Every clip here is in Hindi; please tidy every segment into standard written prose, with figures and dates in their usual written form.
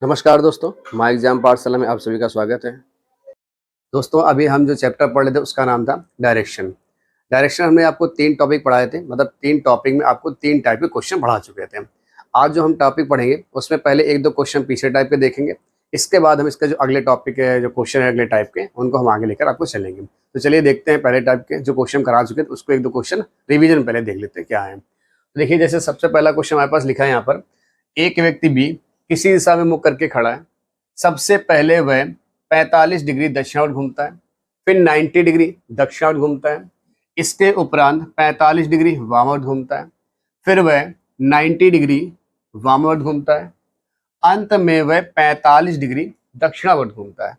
नमस्कार दोस्तों, माई एग्जाम पाठशाला में आप सभी का स्वागत है। दोस्तों, अभी हम जो चैप्टर पढ़ रहे थे उसका नाम था डायरेक्शन। डायरेक्शन हमने आपको 3 टॉपिक पढ़ाए थे, मतलब 3 टॉपिक में आपको 3 टाइप के क्वेश्चन पढ़ा चुके थे। आज जो हम टॉपिक पढ़ेंगे उसमें पहले 1-2 क्वेश्चन पीछे टाइप के देखेंगे। इसके बाद हम इसका जो अगले टॉपिक है, जो क्वेश्चन है अगले टाइप के, उनको हम आगे लेकर आपको चलेंगे। तो चलिए देखते हैं पहले टाइप के जो क्वेश्चन करा चुके थे उसको 1-2 क्वेश्चन रिविजन पहले देख लेते हैं क्या है। तो देखिए, जैसे सबसे पहला क्वेश्चन हमारे पास लिखा है यहाँ पर, एक व्यक्ति बी किसी दिशा में मुख करके खड़ा है। सबसे पहले वह 45 डिग्री दक्षिणावर्त घूमता है, फिर 90 डिग्री दक्षिणावर्त घूमता है, इसके उपरांत 45 डिग्री वामावर्त घूमता है, फिर वह 90 डिग्री वामावर्त घूमता है, अंत में वह 45 डिग्री दक्षिणावर्त घूमता है।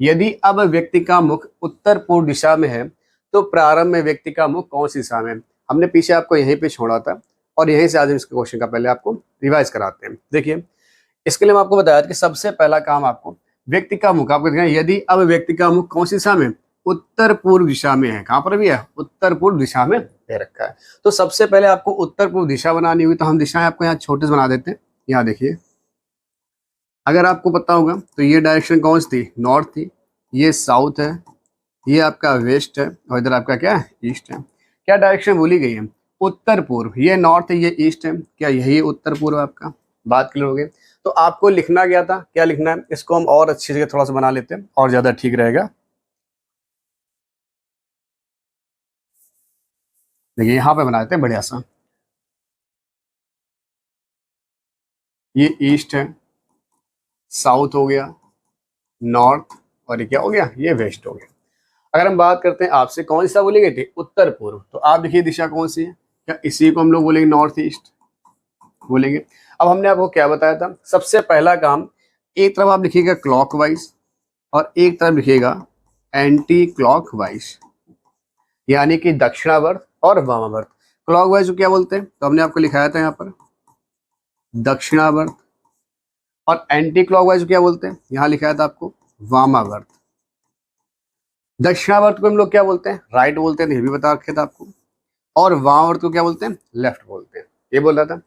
यदि अब व्यक्ति का मुख उत्तर पूर्व दिशा में है तो प्रारंभ में व्यक्ति का मुख कौन सी दिशा में है? हमने पीछे आपको यहीं पे छोड़ा था और यहीं से आज हम इसके क्वेश्चन का पहले आपको रिवाइज कराते हैं। देखिए, इसके लिए मैं आपको बताया कि सबसे पहला काम आपको व्यक्ति का मुख आपको देखना है। यदि अब व्यक्ति का मुख कौन सी दिशा में? उत्तर पूर्व दिशा में है। कहां पर भी है? उत्तर पूर्व दिशा में दे रखा है। तो सबसे पहले आपको उत्तर पूर्व दिशा बनानी हुई, तो हम दिशाएं आपको यहाँ छोटे से बना देते हैं। यहाँ देखिए, अगर आपको पता होगा तो ये डायरेक्शन कौन सी थी? नॉर्थ थी, ये साउथ है, ये आपका वेस्ट है और इधर आपका क्या है? ईस्ट है। क्या डायरेक्शन बोली गई है? उत्तर पूर्व। ये नॉर्थ है, ये ईस्ट है। क्या यही उत्तर पूर्व आपका? बात क्लियर हो गई। तो आपको लिखना क्या था, क्या लिखना है? इसको हम और अच्छी जगह थोड़ा सा बना लेते हैं और ज्यादा ठीक रहेगा। देखिए, यहां पे बना देते हैं बढ़िया सा। ये ईस्ट है, साउथ हो गया, नॉर्थ, और ये क्या हो गया? ये वेस्ट हो गया। अगर हम बात करते हैं आपसे कौन सी दिशा बोली गई थी? उत्तर पूर्व। तो आप देखिए दिशा कौन सी है? क्या इसी को हम लोग बोलेंगे नॉर्थ ईस्ट बोलेंगे। अब हमने आपको क्या बताया था? सबसे पहला काम, एक तरफ आप लिखिएगा क्लॉकवाइज और एक तरफ लिखिएगा एंटी क्लॉकवाइज, यानी कि दक्षिणावर्त और वामावर्त। क्लॉकवाइज को क्या बोलते हैं? तो हमने आपको लिखाया था यहाँ पर दक्षिणावर्त, और एंटी क्लॉकवाइज को क्या बोलते हैं? यहाँ लिखाया था आपको वामावर्त। दक्षिणावर्त को हम लोग क्या बोलते हैं? राइट बोलते हैं, ये भी बता रखे था आपको। और वामावर्त को क्या बोलते हैं? लेफ्ट बोलते हैं, ये बोल रहा था।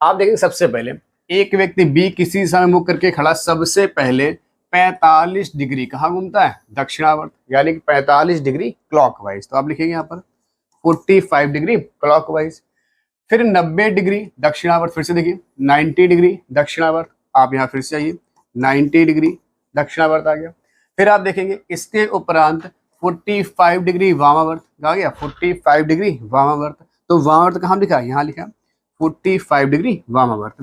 आप देखेंगे सबसे पहले एक व्यक्ति बी किसी दिशा में मुख करके खड़ा, सबसे पहले 45 डिग्री कहाँ घूमता है? दक्षिणावर्त, यानी कि 45 डिग्री क्लॉकवाइज। तो आप लिखेंगे यहाँ पर 45 डिग्री क्लॉकवाइज। फिर 90 डिग्री दक्षिणावर्त, फिर से देखिए 90 डिग्री दक्षिणावर्त। आप यहाँ फिर से आइए, 90 डिग्री दक्षिणावर्त आ गया। फिर आप देखेंगे इसके उपरांत 45 डिग्री वामावर्त आ गया, 45 डिग्री वामावर्त। तो वामावर्त कहाँ लिखा? यहाँ लिखा 45 डिग्री वामावर्त।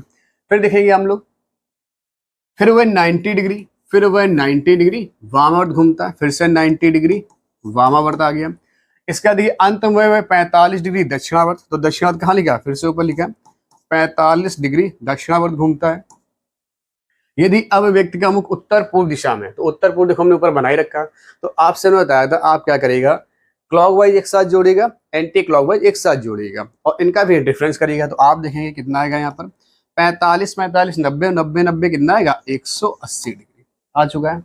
फिर देखेंगे हम लोग, फिर वह 90 डिग्री, फिर वह 90 डिग्री वामावर्त घूमता है, फिर से 90 डिग्री वामावर्त आ गया। इसके बाद अंत में वह 45 डिग्री दक्षिणावर्त। तो दक्षिणावर्त कहाँ लिखा? फिर से ऊपर लिखा 45 डिग्री दक्षिणावर्त घूमता है। यदि अब व्यक्ति का मुख उत्तर पूर्व दिशा में, तो उत्तर पूर्व देखो हमने ऊपर बनाई रखा। तो आपसे ने बताया था आप क्या करेगा? क्लॉकवाइज एक साथ जोड़ेगा, एंटी क्लॉकवाइज एक साथ जोड़ेगा और इनका भी डिफरेंस करिएगा। तो आप देखेंगे कितना आएगा यहाँ पर 45 45 90 90 90 कितना आएगा? 180 डिग्री आ चुका है।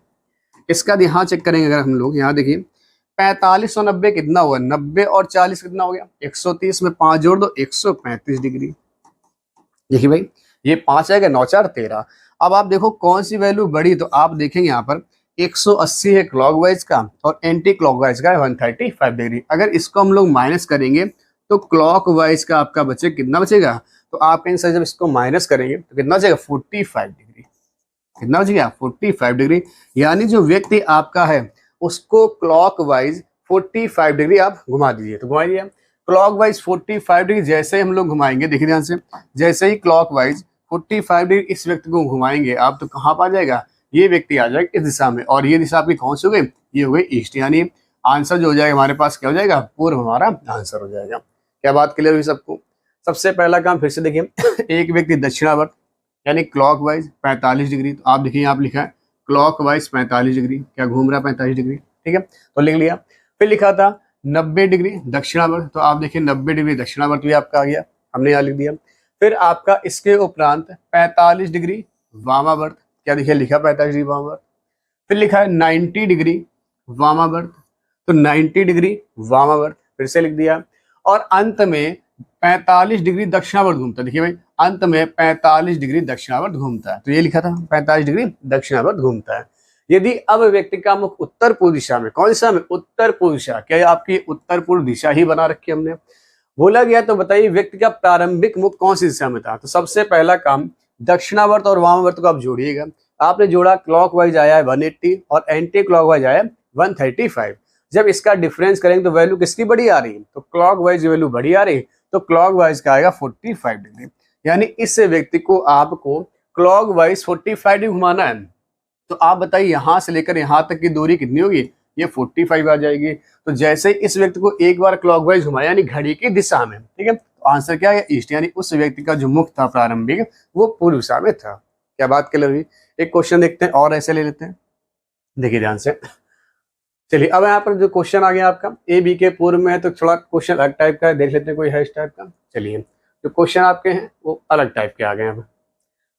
इसका यहाँ चेक करेंगे अगर हम लोग, यहाँ देखिए 45 और 90 कितना हुआ? 90 और 40 कितना हो गया? 130 में 5 जोड़ दो, 135 डिग्री। देखिए भाई, ये 5 आएगा, 9 4 13। अब आप देखो कौन सी वैल्यू बड़ी, तो आप देखेंगे यहाँ पर 180 है क्लॉकवाइज का और एंटी क्लॉकवाइज का है 135 डिग्री। अगर इसको हम लोग माइनस करेंगे तो क्लॉकवाइज का आपका बचे कितना बचेगा? तो आप कहीं से जब इसको माइनस करेंगे तो कितना बचेगा? 45 डिग्री। कितना बचेगा? 45 डिग्री। यानी जो व्यक्ति आपका है उसको क्लॉकवाइज 45 डिग्री आप घुमा दीजिए। तो घुमा दिया क्लॉकवाइज 45 डिग्री। जैसे ही हम लोग घुमाएंगे, देखिए ध्यान से, जैसे ही क्लॉकवाइज 45 डिग्री इस व्यक्ति को घुमाएंगे आप, तो कहाँ पर आ जाएगा? ये व्यक्ति आ जाएगा इस दिशा में, और ये दिशा आपकी कौन सी हो गई? ये हो गई ईस्ट। यानी आंसर जो हो जाएगा हमारे पास क्या हो जाएगा? पूर्व हमारा आंसर हो जाएगा। क्या बात क्लियर हुई सबको? सबसे पहला काम फिर से देखिए एक व्यक्ति दक्षिणावर्त यानी क्लॉकवाइज 45 डिग्री। तो आप देखिए आप लिखा है क्लॉकवाइज 45 डिग्री, क्या घूम रहा है? 45 डिग्री। ठीक है, तो लिख लिया। फिर लिखा था 90 डिग्री दक्षिणावर्त। तो आप देखिए 90 डिग्री दक्षिणावर्त भी आपका आ गया, हमने यहाँ लिख दिया। फिर आपका इसके उपरांत 45 डिग्री वामावर्त, क्या देखिए लिखा 45 डिग्री वामावर्त। फिर लिखा है 90 डिग्री वामावर्त। तो 90 डिग्री वामावर्त, फिर से लिख दिया, और अंत में 45 डिग्री दक्षिणावर्त घूमता है। देखिए भाई, अंत में 45 डिग्री दक्षिणावर्त घूमता है, तो ये लिखा था 45 डिग्री दक्षिणावर्त घूमता है। यदि अब व्यक्ति का मुख उत्तर पूर्व दिशा में, कौन सा में, उत्तर पूर्व दिशा, क्या आपकी उत्तर पूर्व दिशा ही बना रखी हमने, बोला गया तो बताइए व्यक्ति का प्रारंभिक मुख कौन सी दिशा में था। तो सबसे पहला काम दक्षिणावर्त और वामावर्त को आप जोड़िएगा। आपने जोड़ा, क्लॉकवाइज आया है 180 और एंटी क्लॉकवाइज आया है 135। जब इसका डिफरेंस करेंगे तो वैल्यू किसकी बड़ी आ रही है, तो क्लॉकवाइज वैल्यू बड़ी आ रही है, तो क्लॉकवाइज का आएगा 45 डिग्री। यानी इस व्यक्ति को आपको क्लॉकवाइज 45 डिग्री घुमाना है। तो आप बताइए यहां से लेकर यहां तक की दूरी कितनी होगी, ये 45 आ जाएगी। तो जैसे इस व्यक्ति को एक बार क्लॉकवाइज घुमाया यानी घड़ी की दिशा में, ठीक है, तो आंसर क्या है, ईस्ट। यानी उस व्यक्ति का जो मुख था प्रारंभिक वो पूर्व दिशा में था। क्या बात क्लियर हुई। एक क्वेश्चन देखते हैं और ऐसे ले लेते हैं, देखिए ध्यान से। चलिए अब यहाँ पर जो क्वेश्चन आ गया आपका ए बी के पूर्व में है, तो थोड़ा क्वेश्चन अलग टाइप का है, देख लेते हैं कोई है इस टाइप का। चलिए जो क्वेश्चन आपके हैं वो अलग टाइप के आ गए हैं।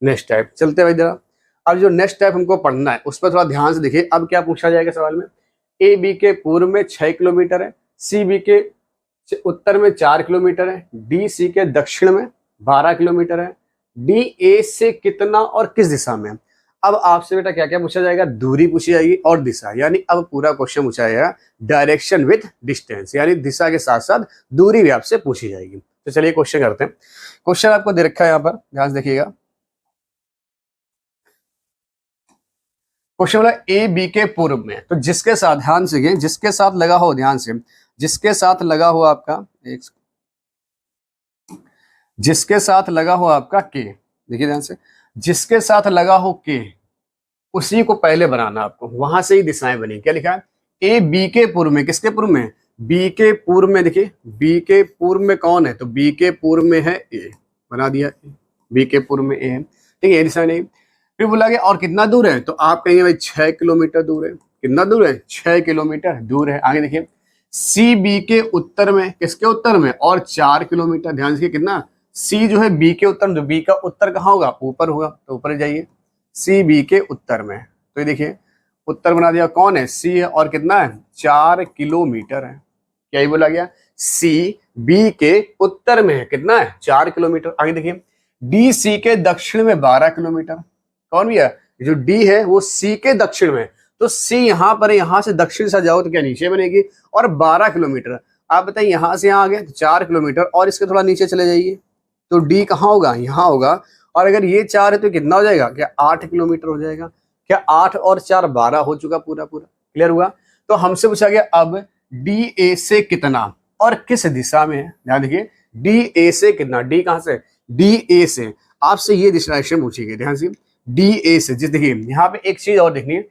नेक्स्ट टाइप चलते हैं भाई जरा। अब जो नेक्स्ट टाइप हमको पढ़ना है उस पर थोड़ा ध्यान से देखिए। अब क्या पूछा जाएगा सवाल में, ए बी के पूर्व में 6 किलोमीटर है, सी बी के उत्तर में 4 किलोमीटर है, डी सी के दक्षिण में 12 किलोमीटर है, डी ए से कितना और किस दिशा में। अब आपसे बेटा क्या क्या पूछा जाएगा, दूरी पूछी जाएगी और दिशा। यानी अब पूरा क्वेश्चन पूछा जाएगा डायरेक्शन विद डिस्टेंस, यानी दिशा के साथ साथ दूरी भी आपसे पूछी जाएगी। तो चलिए क्वेश्चन करते हैं। क्वेश्चन आपको दे रखा है यहाँ पर, ध्यान से देखिएगा। क्वेश्चन बोला ए बी के पूर्व में, तो जिसके साथ, ध्यान से जिसके साथ लगा हो, ध्यान से, जिसके साथ लगा हो आपका जिसके साथ लगा हो आपका के, देखिए ध्यान से, जिसके साथ लगा हो के उसी को पहले बनाना आपको, वहां से ही दिशाएं बनी। क्या लिखा है, ए बी के पूर्व में, किसके पूर्व में, बी के पूर्व में। देखिए बी के पूर्व में कौन है, तो बी के पूर्व में है ए, बना दिया, बी के पूर्व में ए है, ठीक है, ये दिशा नहीं। फिर बोला गया और कितना दूर है, तो आप कहेंगे भाई 6 किलोमीटर दूर है। कितना दूर है, 6 किलोमीटर दूर है। आगे देखिए सी बी के उत्तर में, किसके उत्तर में, और 4 किलोमीटर। ध्यान से कितना, सी जो है बी के उत्तर में, तो बी का उत्तर कहाँ होगा, ऊपर होगा, तो ऊपर जाइए, सी बी के उत्तर में। तो ये देखिए उत्तर बना दिया, कौन है, सी है, और कितना है, 4 किलोमीटर है। क्या ही बोला गया, सी बी के उत्तर में है, कितना है, 4 किलोमीटर। आगे देखिए डी सी के दक्षिण में 12 किलोमीटर। कौन भी है, जो डी है वो सी के दक्षिण में, तो सी यहाँ पर, यहाँ से दक्षिण से जाओ तो क्या नीचे बनेगी, और 12 किलोमीटर। आप बताइए यहाँ से यहाँ आ गए तो 4 किलोमीटर, और इसके थोड़ा नीचे चले जाइए तो डी कहाँ होगा, यहाँ होगा। और अगर ये 4 है तो कितना हो जाएगा, क्या 8 किलोमीटर हो जाएगा। क्या 8 और 4 12 हो चुका, पूरा पूरा क्लियर हुआ। तो हमसे पूछा गया अब डी ए से कितना और किस दिशा में है। ध्यान देखिए डी ए से कितना, डी कहाँ से, डी ए से। आपसे ये डायरेक्शन पूछी गई, ध्यान से, डी ए से। जिस देखिए यहाँ पे एक चीज और देखनी है,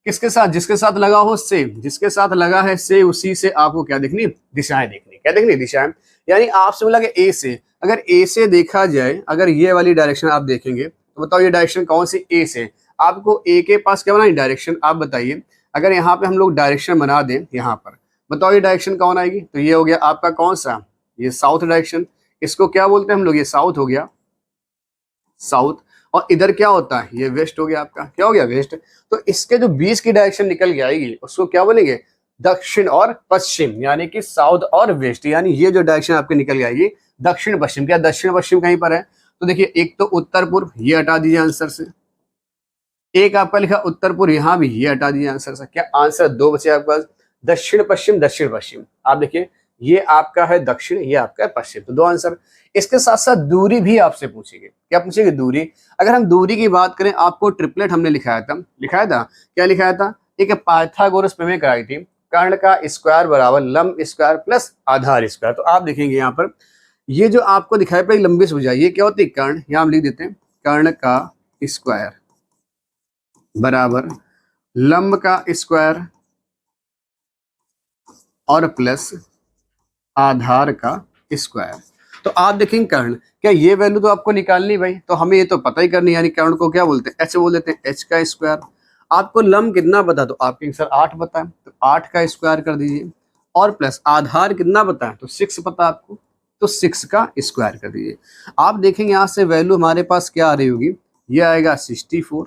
किसके साथ, जिसके साथ लगा हो से, जिसके साथ लगा है से, उसी से आपको क्या देखनी, दिशाएं देखनी। क्या देखनी, दिशाएं। यानी आपसे बोला कि ए से, अगर ए से देखा जाए, अगर ये वाली डायरेक्शन आप देखेंगे तो बताओ ये डायरेक्शन कौन सी, ए से। आपको ए के पास क्या बनाई, डायरेक्शन। आप बताइए अगर यहाँ पे हम लोग डायरेक्शन बना दें यहाँ पर, बताओ ये डायरेक्शन कौन आएगी, तो ये हो गया आपका कौन सा, ये साउथ डायरेक्शन। इसको क्या बोलते हैं हम लोग, ये साउथ हो गया, साउथ। और इधर क्या होता है, ये वेस्ट हो गया आपका, क्या हो गया, वेस्ट। तो इसके जो बीच की डायरेक्शन निकल के आएगी उसको क्या बोलेंगे, दक्षिण और पश्चिम, यानी कि साउथ और वेस्ट। यानी ये जो डायरेक्शन आपके निकल के आएगी दक्षिण पश्चिम। क्या दक्षिण पश्चिम कहीं पर है, तो देखिए एक तो उत्तर पूर्व, ये हटा दीजिए आंसर से। एक आपका लिखा उत्तर पूर्व, यहाँ भी ये हटा दीजिए आंसर से। क्या आंसर 2 बचे आपके पास, दक्षिण पश्चिम, दक्षिण पश्चिम। आप देखिए ये आपका है दक्षिण, ये आपका है पश्चिम, तो 2 आंसर। इसके साथ साथ दूरी भी आपसे पूछेगी। क्या पूछेगी, दूरी। अगर हम दूरी की बात करें, आपको ट्रिपलेट हमने लिखाया था, क्या लिखाया था, एक पाइथागोरस प्रमेय कराई थी, कर्ण का स्क्वायर बराबर लंब स्क्वायर प्लस आधार स्क्वायर। तो आप देखेंगे यहाँ पर ये जो आपको दिखाई पड़ेगी लंबी भुजा, ये क्या होती है, कर्ण। यहाँ हम लिख देते हैं कर्ण का स्क्वायर बराबर लंब का स्क्वायर और प्लस आधार का स्क्वायर। तो आप देखेंगे कर्ण, क्या ये वैल्यू तो आपको निकालनी भाई, तो हमें ये तो पता ही करनी, यानी कर्ण को क्या बोलते हैं, एच बोल देते हैं, एच का स्क्वायर। आपको लंब कितना पता, तो आपके सर 8 पता है, तो 8 का स्क्वायर कर दीजिए, और प्लस आधार कितना पता है, तो 6 पता आपको, तो 6 का स्क्वायर कर दीजिए। आप देखेंगे यहाँ से वैल्यू हमारे पास क्या आ रही होगी, ये आएगा 64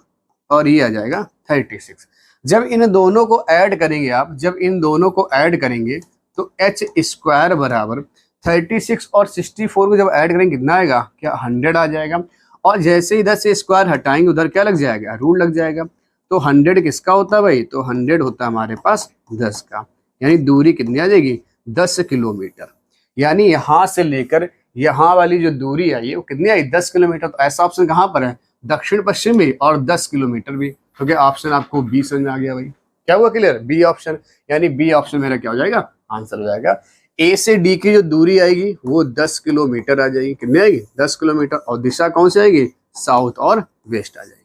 और ये आ जाएगा 36। जब इन दोनों को ऐड करेंगे आप, जब इन दोनों को ऐड करेंगे तो एच स्क्वायर बराबर 36 और 64 को जब ऐड करेंगे कितना आएगा, क्या 100 आ जाएगा। और जैसे ही इधर से स्क्वायर हटाएंगे उधर क्या लग जाएगा, रूट लग जाएगा। तो 100 किसका होता है भाई, तो 100 होता है हमारे पास 10 का, यानी दूरी कितनी आ जाएगी, 10 किलोमीटर। यानी यहाँ से लेकर यहाँ वाली जो दूरी आई है वो कितनी आई, 10 किलोमीटर। तो ऐसा ऑप्शन कहाँ पर है, दक्षिण पश्चिम भी और 10 किलोमीटर भी। तो क्या ऑप्शन आपको बी समझ में आ गया भाई, क्या हुआ क्लियर, बी ऑप्शन। यानी बी ऑप्शन मेरा क्या हो जाएगा, आंसर हो जाएगा। ए से डी की जो दूरी आएगी वो 10 किलोमीटर आ जाएगी, कितनी आएगी, 10 किलोमीटर। और दिशा कौन सी आएगी, साउथ और वेस्ट आ जाएगी।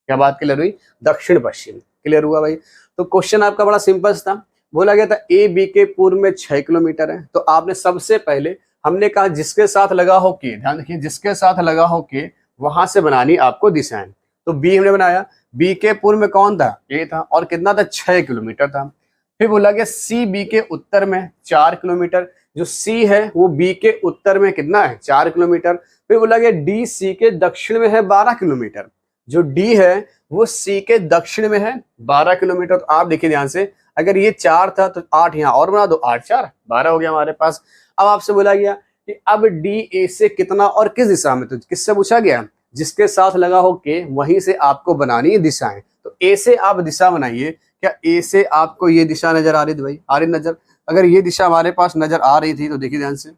क्या बात क्लियर हुई, दक्षिण पश्चिम। क्लियर हुआ भाई। तो क्वेश्चन आपका बड़ा सिंपल था, बोला गया था ए बी के पूर्व में 6 किलोमीटर है। तो आपने सबसे पहले हमने कहा जिसके साथ लगा हो के, ध्यान रखिए, जिसके साथ लगा हो के वहां से बनानी आपको दिशाएं। तो बी हमने बनाया, बी के पूर्व में कौन था, ए था, और कितना था, 6 किलोमीटर था। फिर बोला गया सी बी के उत्तर में 4 किलोमीटर, जो सी है वो बी के उत्तर में कितना है, 4 किलोमीटर। फिर बोला गया डी सी के दक्षिण में है 12 किलोमीटर, जो डी है वो सी के दक्षिण में है 12 किलोमीटर। तो आप देखिए ध्यान से, अगर ये 4 था तो 8 यहाँ और बना दो, 8 4 12 हो गया हमारे पास। अब आपसे बोला गया कि अब डी ए से कितना और किस दिशा में, तो किससे पूछा गया, जिसके साथ लगा हो के वहीं से आपको बनानी है दिशाएं। तो ए से आप दिशा बनाइए, क्या ए से आपको ये दिशा नजर आ रही थी भाई, आ रही नजर। अगर ये दिशा हमारे पास नजर आ रही थी तो देखिए ध्यान से,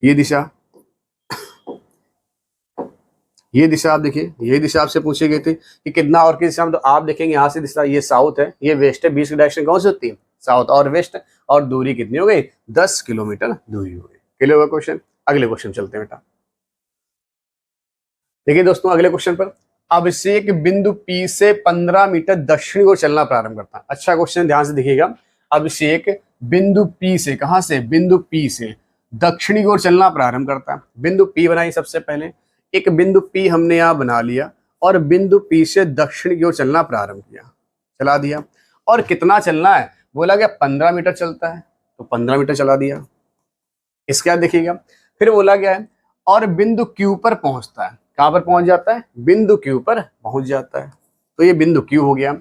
ये दिशा, ये दिशा आप देखिए, ये दिशा आपसे पूछी गई थी कि कितना और किस दिशा में। तो आप देखेंगे यहाँ से दिशा, ये साउथ है, ये वेस्ट है, बीच की डायरेक्शन कौन सी होती है, साउथ और वेस्ट। और दूरी कितनी हो गई, 10 किलोमीटर दूरी हो गई। क्लियर हुआ क्वेश्चन। अगले क्वेश्चन चलते हैं बेटा। देखिए दोस्तों अगले क्वेश्चन पर, अभिषेक बिंदु पी से 15 मीटर दक्षिण को चलना प्रारंभ करता है। अच्छा क्वेश्चन, ध्यान से देखिएगा। अभिषेक बिंदु पी से, कहां से, बिंदु पी से दक्षिणी की ओर चलना प्रारंभ करता है। बिंदु पी बनाई सबसे पहले, एक बिंदु पी हमने यहाँ बना लिया और बिंदु पी से दक्षिण की ओर चलना प्रारंभ किया, चला दिया। और कितना चलना है, बोला गया 15 मीटर चलता है, तो 15 मीटर चला दिया। इसके बाद देखिएगा, फिर बोला गया है और बिंदु क्यू पर पहुंचता है। कहां पर पहुंच जाता है, बिंदु क्यू पर पहुंच जाता है। तो ये बिंदु क्यू हो गया।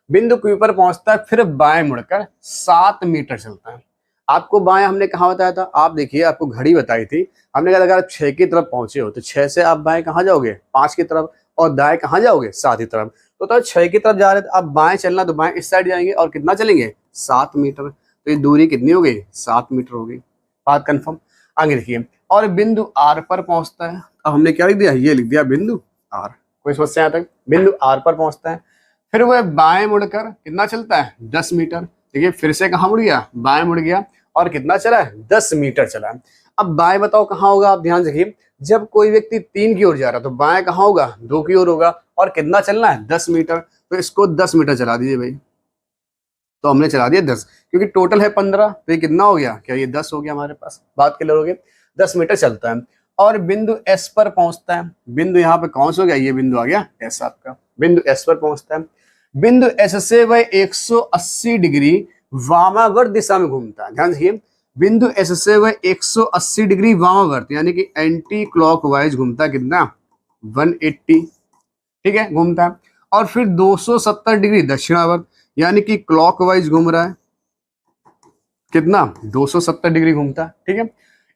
बिंदु क्यू पर पहुंचता है, फिर बाएं मुड़कर 7 मीटर चलता है। आपको बाएं हमने कहा बताया था, आप देखिए आपको घड़ी बताई थी, हमने कहा अगर आप 6 की तरफ पहुंचे हो तो 6 से आप बाएं कहाँ जाओगे, 5 की तरफ, और दाएं कहाँ जाओगे, 7 की तरफ। तो 6 की तरफ जा रहे थे, आप बाएं चलना तो बाएं इस साइड जाएंगे और कितना चलेंगे, 7 मीटर। तो ये दूरी कितनी हो गई, 7 मीटर हो गई। बात कंफर्म। आगे देखिए, और बिंदु आर पर पहुंचता है। अब हमने क्या लिख दिया, ये लिख दिया बिंदु आर। कोई समस्या यहाँ तक, बिंदु आर पर पहुंचता है, फिर वह बाएं मुड़कर कितना चलता है, 10 मीटर। देखिए फिर से कहाँ मुड़ गया, बाएं मुड़ गया, और कितना चला है, 10 मीटर चला है। अब बाएं बताओ कहाँ होगा, आप ध्यान रखिए, जब कोई व्यक्ति 3 की ओर जा रहा है तो बाएं कहाँ होगा, 2 की ओर होगा, और कितना चलना है, 10 मीटर। तो इसको 10 मीटर चला दीजिए भाई। तो हमने चला दिया 10, क्योंकि टोटल है 15, तो ये कितना हो गया, क्या ये 10 हो गया हमारे पास। बात क्लियर हो गई, 10 मीटर चलता है। और बिंदु एस पर पहुंचता है। बिंदु यहाँ पे कौन सा हो गया, ये बिंदु आ गया एस आपका। बिंदु एस पर पहुंचता है, बिंदु एस से वह 180 डिग्री वामावर्त दिशा में घूमता है। ध्यान रखिए, बिंदु एस से वह 180 डिग्री वामावर्त यानी कि एंटी क्लॉकवाइज घूमता है, कितना 180, ठीक है, घूमता है। और फिर 270 डिग्री दक्षिणावर्त यानी कि क्लॉकवाइज घूम रहा है, कितना 270 डिग्री घूमता है, ठीक है।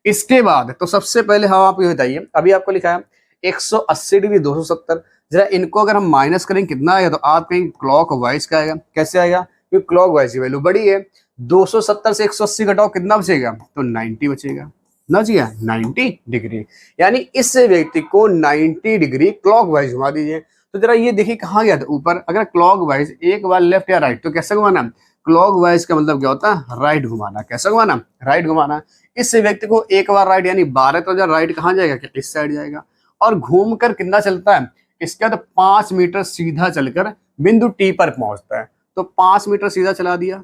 इसके बाद तो सबसे पहले हम आप ये बताइए, अभी आपको लिखा है 180 डिग्री 270, जरा इनको अगर हम माइनस करेंगे कितना आएगा, तो आप कहीं क्लॉकवाइज का आएगा। कैसे आएगा, क्योंकि क्लॉकवाइज की वैल्यू बड़ी है। 270 से 180 घटाओ कितना बचेगा, तो 90 बचेगा ना जी, 90 डिग्री। यानी इस व्यक्ति को 90 डिग्री क्लॉकवाइज घुमा दीजिए। तो जरा ये देखिए कहाँ गया था, ऊपर। अगर क्लॉकवाइज एक बार लेफ्ट या राइट, तो कैसे घुमाना, क्लॉकवाइज का मतलब क्या होता है, राइट घुमाना। कैसे घुमाना, राइट घुमाना। इस व्यक्ति को एक बार राइट यानी 12 तो राइट कहाँ जाएगा, क्या इस साइड जाएगा। और घूमकर कितना चलता है, इसके बाद 5 मीटर सीधा चलकर बिंदु टी पर पहुंचता है। तो 5 मीटर सीधा चला दिया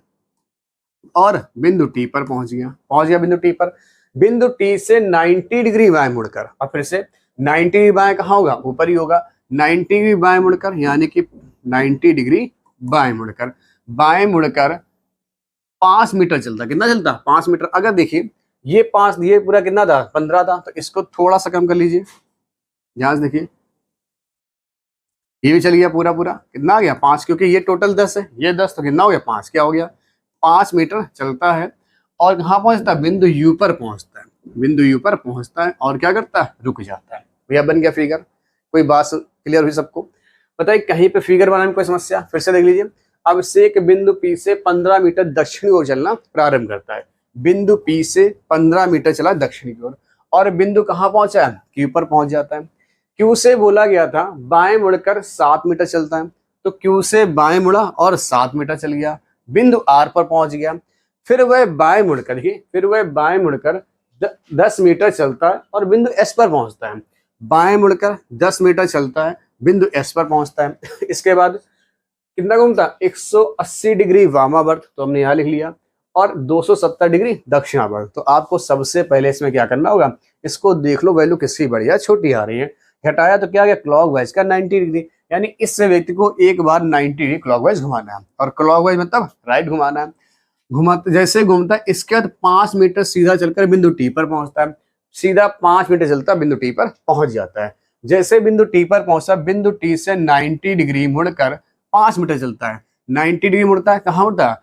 और बिंदु टी पर पहुंच गया बिंदु टी पर। बिंदु टी से 90 डिग्री बाएं मुड़कर, और फिर से 90 डिग्री बाएं कहाँ होगा, ऊपर ही होगा। 90 डिग्री बाएं मुड़कर यानी कि 90 डिग्री बाएं मुड़कर 5 मीटर चलता। कितना चलता, 5 मीटर। अगर देखिए ये 5, ये पूरा कितना था, 15 था, तो इसको थोड़ा सा कम कर लीजिए। ध्यान से देखिए, ये भी चल गया पूरा पूरा, कितना आ गया 5, क्योंकि ये टोटल 10 है, ये 10 तो कितना हो गया 5, क्या हो गया 5 मीटर चलता है और कहाँ पहुंचता है, बिंदु यू पर पहुंचता है, बिंदु यू पर पहुंचता है और क्या करता है, रुक जाता है। भैया बन गया फिगर, कोई बात क्लियर हुई सबको? बताइए कहीं पे फिगर बनाने में कोई समस्या? फिर से देख लीजिए, अब से एक बिंदु पी से 15 मीटर दक्षिण की ओर चलना प्रारंभ करता है, बिंदु पी से 15 मीटर चला दक्षिण की ओर और बिंदु कहाँ पहुंचा है, क्यू पर पहुंच जाता है। क्यू से बोला गया था बाएं मुड़कर 7 मीटर चलता है, तो क्यू से बाएं मुड़ा और 7 मीटर चल गया, बिंदु आर पर पहुंच गया। फिर वह बाएं मुड़कर, देखिए फिर वह बाएं मुड़कर 10 मीटर चलता है और बिंदु एस पर पहुंचता है, बाएं मुड़कर 10 मीटर चलता है, बिंदु एस पर पहुंचता है। इसके बाद कितना घूमता, 180 डिग्री वामावर्त, तो हमने यहाँ लिख लिया, और 270 डिग्री दक्षिणावर्त। तो आपको सबसे पहले इसमें क्या करना होगा, इसको देख लो वैल्यू किसकी बड़ी है, छोटी आ रही है, घटाया तो क्या आ गया क्लॉकवाइज का 90 डिग्री, यानी इस व्यक्ति को एक बार 90 डिग्री क्लॉकवाइज घुमाना है, और क्लॉकवाइज मतलब राइट घुमाना है। घुमाते जैसे घूमता है इसके बाद 5 मीटर सीधा चलकर बिंदु टी पर पहुंचता है, सीधा 5 मीटर चलता बिंदु टी पर पहुंच जाता है। जैसे बिंदु टी पर पहुंचा, बिंदु टी से 90 डिग्री मुड़कर 5 मीटर चलता है, 90 डिग्री मुड़ता है, कहाँ मुड़ता है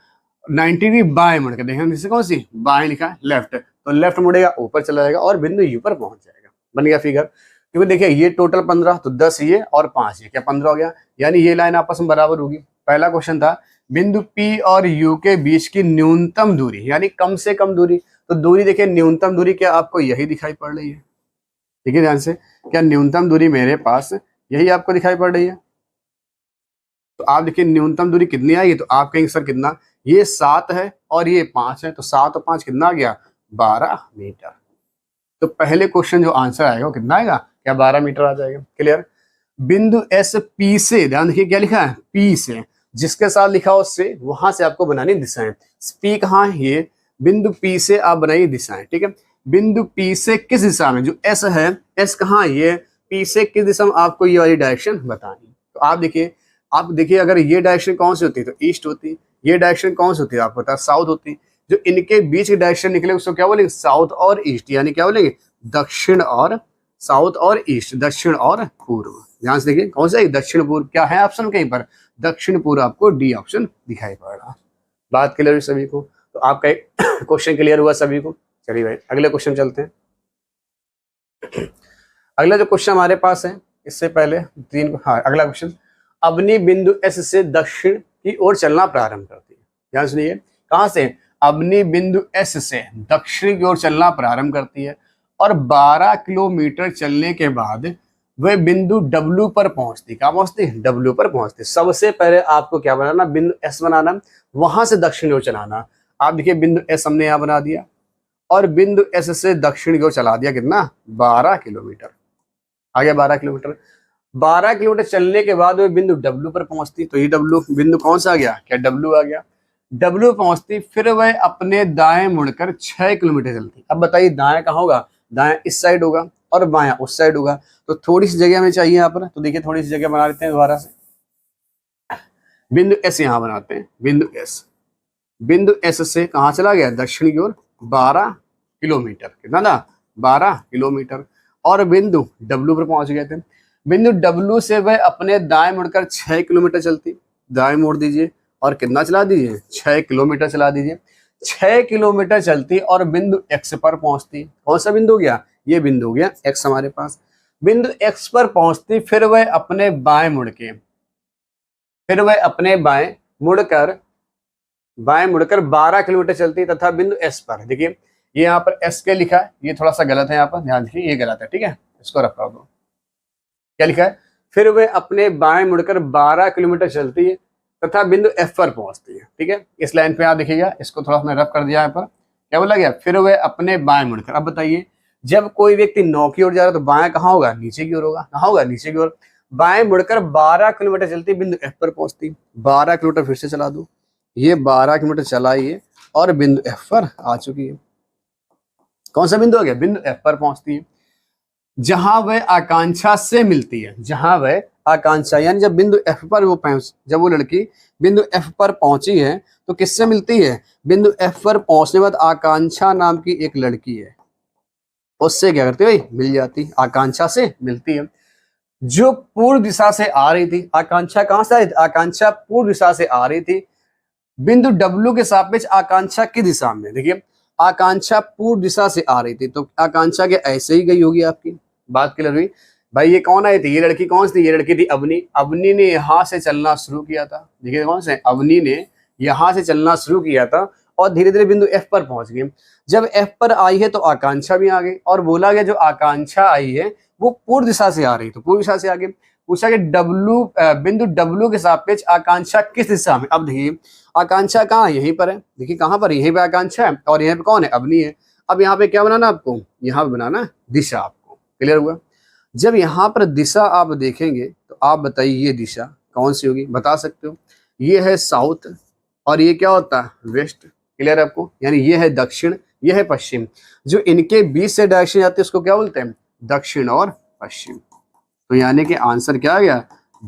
90 डिग्री बाएं मुड़कर, देखें जिससे कौन सी बाएं लिखा है लेफ्ट, तो लेफ्ट मुड़ेगा ऊपर चला जाएगा और बिंदु यू पर पहुंच जाएगा। बन गया फिगर, क्योंकि देखिए ये टोटल 15, तो 10 ये और 5 ये, क्या 15 हो गया, यानी ये लाइन आपस में बराबर होगी। पहला क्वेश्चन था बिंदु P और U के बीच की न्यूनतम दूरी, यानी कम से कम दूरी, तो दूरी देखिए न्यूनतम दूरी क्या आपको यही दिखाई पड़ रही है, ठीक है ध्यान से, क्या न्यूनतम दूरी मेरे पास यही आपको दिखाई पड़ रही है। तो आप देखिए न्यूनतम दूरी कितनी आएगी, तो आप कहेंगे सर कितना, ये 7 है और ये 5 है, तो 7 और 5 कितना आ गया 12 मीटर। तो पहले क्वेश्चन जो आंसर आएगा वो कितना आएगा, क्या 12 मीटर आ जाएगा। क्लियर। बिंदु एस पी से, ध्यान देखिए क्या लिखा है पी से, जिसके साथ लिखा हो उससे, वहां से आपको बनानी दिशाएं। पी कहाँ है, ये बिंदु पी से आप बनाइए दिशाएं, ठीक है। बिंदु पी से किस दिशा में, जो एस है, एस कहाँ है, ये पी से किस दिशा में आपको ये वाली डायरेक्शन बतानी। तो आप देखिए अगर ये डायरेक्शन कौन सी होती है, तो ईस्ट होती, ये डायरेक्शन कौन सी होती है आपको पता है, साउथ होती। जो इनके बीच की डायरेक्शन निकले उसको क्या बोलेंगे, साउथ और ईस्ट, यानी क्या बोलेंगे दक्षिण और साउथ और ईस्ट, दक्षिण और पूर्व। ध्यान से देखिए कौन सा है, दक्षिण पूर्व, क्या है ऑप्शन कहीं पर, दक्षिण पूर्व, आपको डी ऑप्शन दिखाई पड़ रहा। बात क्लियर हुई सभी को, तो आपका क्वेश्चन क्लियर हुआ सभी को। चलिए भाई अगले क्वेश्चन चलते हैं। अगला जो क्वेश्चन हमारे पास है, इससे पहले अगला क्वेश्चन, अवनी बिंदु एस से दक्षिण की ओर चलना प्रारंभ करती है। ध्यान सुनिए, कहां से, अवनी बिंदु एस से दक्षिण की ओर चलना प्रारंभ करती है और 12 किलोमीटर चलने के बाद वह बिंदु W पर पहुंचती, कहाँ पहुंचती, W पर पहुंचती। सबसे पहले आपको क्या बनाना, बिंदु S बनाना, वहां से दक्षिण की ओर चलाना। आप देखिए बिंदु S हमने यहाँ बना दिया और बिंदु S से दक्षिण की ओर चला दिया, कितना 12 किलोमीटर आ गया, 12 किलोमीटर। 12 किलोमीटर चलने के बाद वह बिंदु W पर पहुंचती, तो ये W बिंदु कौन सा आ गया, क्या W आ गया। W पहुंचती, फिर वह अपने दाएं मुड़कर 6 किलोमीटर चलती। अब बताइए दाएं कहाँ होगा, दाएं इस साइड होगा और बायां उस साइड होगा, तो थोड़ी सी जगह हमें चाहिए यहाँ पर, तो देखिए थोड़ी सी जगह बना लेते हैं दोबारा से। बिंदु एस यहाँ बनाते हैं, बिंदु एस से कहाँ चला गया, दक्षिण की ओर 12 किलोमीटर, कितना था 12 किलोमीटर, और बिंदु W पर पहुंच गए थे। बिंदु W से वह अपने दाएं मुड़कर 6 किलोमीटर चलती, दाएं मोड़ दीजिए और कितना चला दीजिए 6 किलोमीटर चला दीजिए। 6 किलोमीटर चलती और बिंदु X पर पहुंचती। कौन सा बिंदु हो गया, ये बिंदु हो गया X हमारे पास। बिंदु X पर पहुंचती, फिर वह अपने बाएं मुड़कर 12 किलोमीटर चलती तथा बिंदु S पर, देखिए ये यहाँ पर S के लिखा है, ये थोड़ा सा गलत है, यहाँ पर ध्यान दीजिए ये गलत है, ठीक है, इसको रखा दो। क्या लिखा है, फिर वह अपने बाएं मुड़कर 12 किलोमीटर चलती है तथा बिंदु F पर पहुंचती है, ठीक है। इस लाइन पे आप देखिएगा, इसको थोड़ा सा रफ कर दिया यहाँ पर, क्या बोला गया, फिर वह अपने बाएं मुड़कर। अब बताइए जब कोई व्यक्ति 9 की ओर जा रहा है तो बाएं कहाँ होगा, नीचे की ओर होगा, कहाँ होगा, नीचे की ओर। बाएं मुड़कर 12 किलोमीटर चलती, बिंदु F पर पहुंचती। 12 किलोमीटर फिर से चला दो, ये 12 किलोमीटर चलाइए और बिंदु F पर आ चुकी है। कौन सा बिंदु हो गया, बिंदु F पर पहुंचती है, जहां वह आकांक्षा से मिलती है, जहां वह आकांक्षा, यानी जब बिंदु F पर जब वो लड़की बिंदु F पर पहुंची है तो किससे मिलती है, बिंदु F पर पहुंचने के बाद आकांक्षा नाम की एक लड़की है, उससे क्या करती है, मिल जाती, आकांक्षा से मिलती है। जो पूर्व दिशा से आ रही थी, आकांक्षा कहां से आ रही थी, आकांक्षा पूर्व दिशा से आ रही थी, बिंदु डब्ल्यू के सापेक्ष आकांक्षा की दिशा में। देखिए आकांक्षा पूर्व दिशा से आ रही थी तो आकांक्षा के ऐसे ही गई होगी आपकी। बात क्लियर हुई भाई। ये कौन आई थी, ये लड़की कौन सी थी, ये लड़की थी अवनी। अवनी ने यहाँ से चलना शुरू किया था। देखिए कौन से, अवनी ने यहाँ से चलना शुरू किया था और धीरे धीरे बिंदु एफ पर पहुंच गई। जब एफ पर आई है तो आकांक्षा भी आ गई और बोला गया जो आकांक्षा आई है वो पूर्व दिशा से आ रही, तो पूर्व दिशा से आ गई। पूछा कि डब्लू बिंदु डब्लू के सापेक्ष आकांक्षा किस दिशा में। अब देखिए आकांक्षा कहाँ है, यहीं पर है। देखिए कहाँ पर, यहीं पे आकांक्षा है और यहाँ पे कौन है, अवनी है। अब यहाँ पे क्या बनाना आपको, यहाँ पे बनाना दिशा आपको। क्लियर हुआ। जब यहाँ पर दिशा आप देखेंगे तो आप बताइए ये दिशा कौन सी होगी, बता सकते हो। ये है साउथ और ये क्या होता है, वेस्ट। क्लियर है आपको, यानी ये है दक्षिण, ये है पश्चिम। जो इनके बीच से डायरेक्शन जाते हैं उसको क्या बोलते हैं, दक्षिण और पश्चिम। तो यानी कि आंसर क्या आ गया,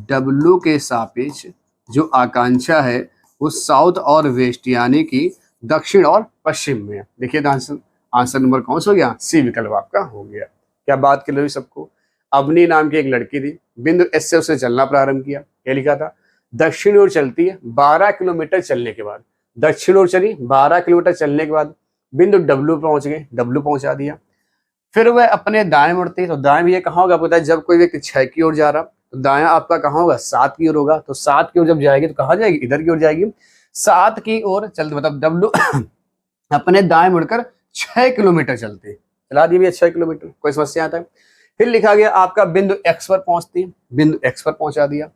डब्लू के सापेक्ष जो आकांक्षा है वो साउथ और वेस्ट यानी कि दक्षिण और पश्चिम में है। देखिए आंसर नंबर कौन सा हो गया, सी विकल्प आपका हो गया। क्या बात कर रही सबको। अवनी नाम की एक लड़की थी, बिंदु एस से उसने चलना प्रारंभ किया। क्या लिखा था, दक्षिण ओर चलती है 12 किलोमीटर चलने के बाद, दक्षिण ओर चली 12 किलोमीटर चलने के बाद बिंदु डब्लू पहुंच गए, डब्लू पहुंचा दिया। फिर वह अपने दाएं मुड़ती, तो दाएं भी ये कहाँ होगा पता है, जब कोई व्यक्ति 6 की ओर जा रहा तो दायां आपका कहाँ होगा, 7 की ओर होगा। तो 7 की ओर जब जाएगी तो कहाँ जाएगी, इधर की ओर जाएगी। 7 की ओर चलते मतलब डब्लू अपने दाएं मुड़कर 6 किलोमीटर चलते, चला दी भैया 6 किलोमीटर, कोई समस्या आता है। फिर लिखा गया आपका बिंदु एक्स पर पहुंचती, बिंदु एक्स पर पहुंचा दिया।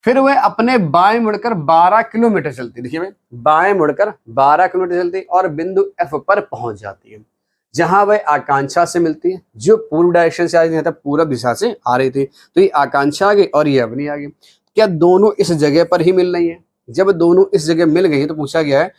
फिर वह अपने बाएं मुड़कर 12 किलोमीटर चलती, देखिए भाई बाएं मुड़कर 12 किलोमीटर चलती और बिंदु एफ पर पहुंच जाती है, जहां वह आकांक्षा से मिलती है जो पूर्व डायरेक्शन से आ रही थी, पूर्व दिशा से आ रही थी। तो ये आकांक्षा आ गई और ये अवनी आ गई। क्या दोनों इस जगह पर ही मिल रही है। जब दोनों इस जगह मिल गई है तो पूछा गया है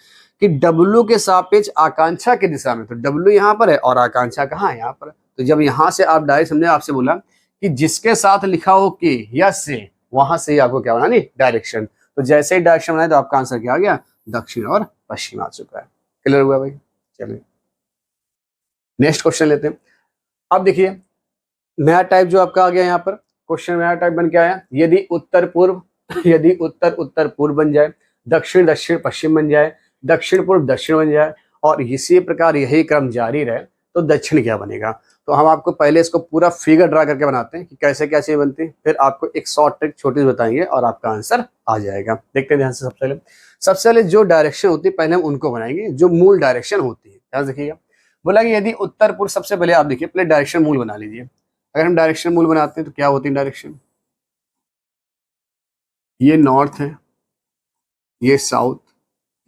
कि डब्लू के सापेक्ष आकांक्षा की दिशा में, तो डब्लू यहाँ पर है और आकांक्षा कहाँ है, यहाँ पर। तो जब यहाँ से आप डायरेक्ट समझे, आपसे बोला कि जिसके साथ लिखा हो के या से, वहां से आपको क्या बनानी, डायरेक्शन। तो जैसे ही डायरेक्शन बनाए तो आपका आंसर क्या आ गया, दक्षिण और पश्चिम आ चुका है। क्लियर हुआ भाई। चलिए नेक्स्ट क्वेश्चन लेते हैं। अब देखिए नया टाइप जो आपका आ गया यहाँ पर, क्वेश्चन नया टाइप बन के आया, यदि उत्तर पूर्व यदि उत्तर उत्तर पूर्व बन जाए, दक्षिण दक्षिण पश्चिम बन जाए, दक्षिण पूर्व दक्षिण बन जाए और इसी प्रकार यही क्रम जारी रहे तो दक्षिण क्या बनेगा। तो हम आपको पहले इसको पूरा फिगर ड्रा करके बनाते हैं कि कैसे क्या चीज बनती है, फिर आपको एक शॉर्ट ट्रिक छोटी सी बताएंगे और आपका आंसर आ जाएगा। देखते हैं ध्यान से। सबसे पहले जो डायरेक्शन होती है पहले हम उनको बनाएंगे, जो मूल डायरेक्शन होती है। ध्यान देखिएगा, बोला कि यदि उत्तर पूर्व, सबसे पहले आप देखिए पहले डायरेक्शन मूल बना लीजिए। अगर हम डायरेक्शन मूल बनाते हैं तो क्या होती है डायरेक्शन, ये नॉर्थ है, ये साउथ,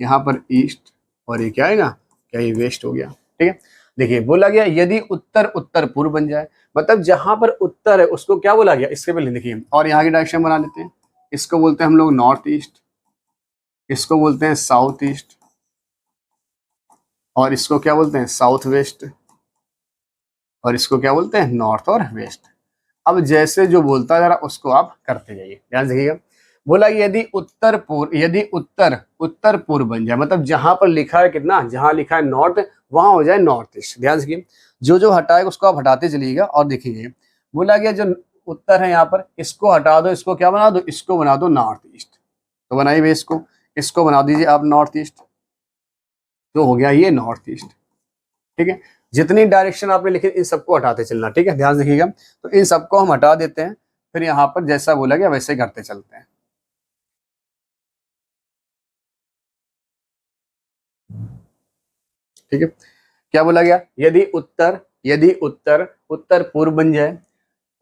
यहाँ पर ईस्ट और ये क्या है ना, क्या ये वेस्ट हो गया। ठीक है, देखिए बोला गया यदि उत्तर उत्तर पूर्व बन जाए, मतलब जहां पर उत्तर है उसको क्या बोला गया, इसके पहले देखिए और यहाँ की डायरेक्शन बना लेते हैं। इसको बोलते हैं हम लोग नॉर्थ ईस्ट, इसको बोलते हैं साउथ ईस्ट और इसको क्या बोलते हैं साउथ वेस्ट और इसको क्या बोलते हैं नॉर्थ और वेस्ट। अब जैसे जो बोलता जरा उसको आप करते जाइए, ध्यान रखिएगा। बोला कि यदि उत्तर पूर्व, यदि उत्तर उत्तर पूर्व बन जाए, मतलब जहां पर लिखा है कितना, जहां लिखा है नॉर्थ वहां हो जाए नॉर्थ ईस्ट। ध्यान रखिए, जो जो हटाएगा उसको आप हटाते चलिएगा और देखिए बोला गया जो उत्तर है यहाँ पर इसको हटा दो, इसको क्या बना दो, इसको बना दो नॉर्थ ईस्ट। तो बनाइए भाई इसको बना दीजिए आप नॉर्थ ईस्ट, तो हो गया ये नॉर्थ ईस्ट। ठीक है, जितनी डायरेक्शन आपने लिखी इन सबको हटाते चलना। ठीक है, ध्यान रखिएगा। तो इन सबको हम हटा देते हैं, फिर यहाँ पर जैसा बोला गया वैसे करते चलते हैं। ठीक है, क्या बोला गया, यदि उत्तर उत्तर पूर्व बन जाए,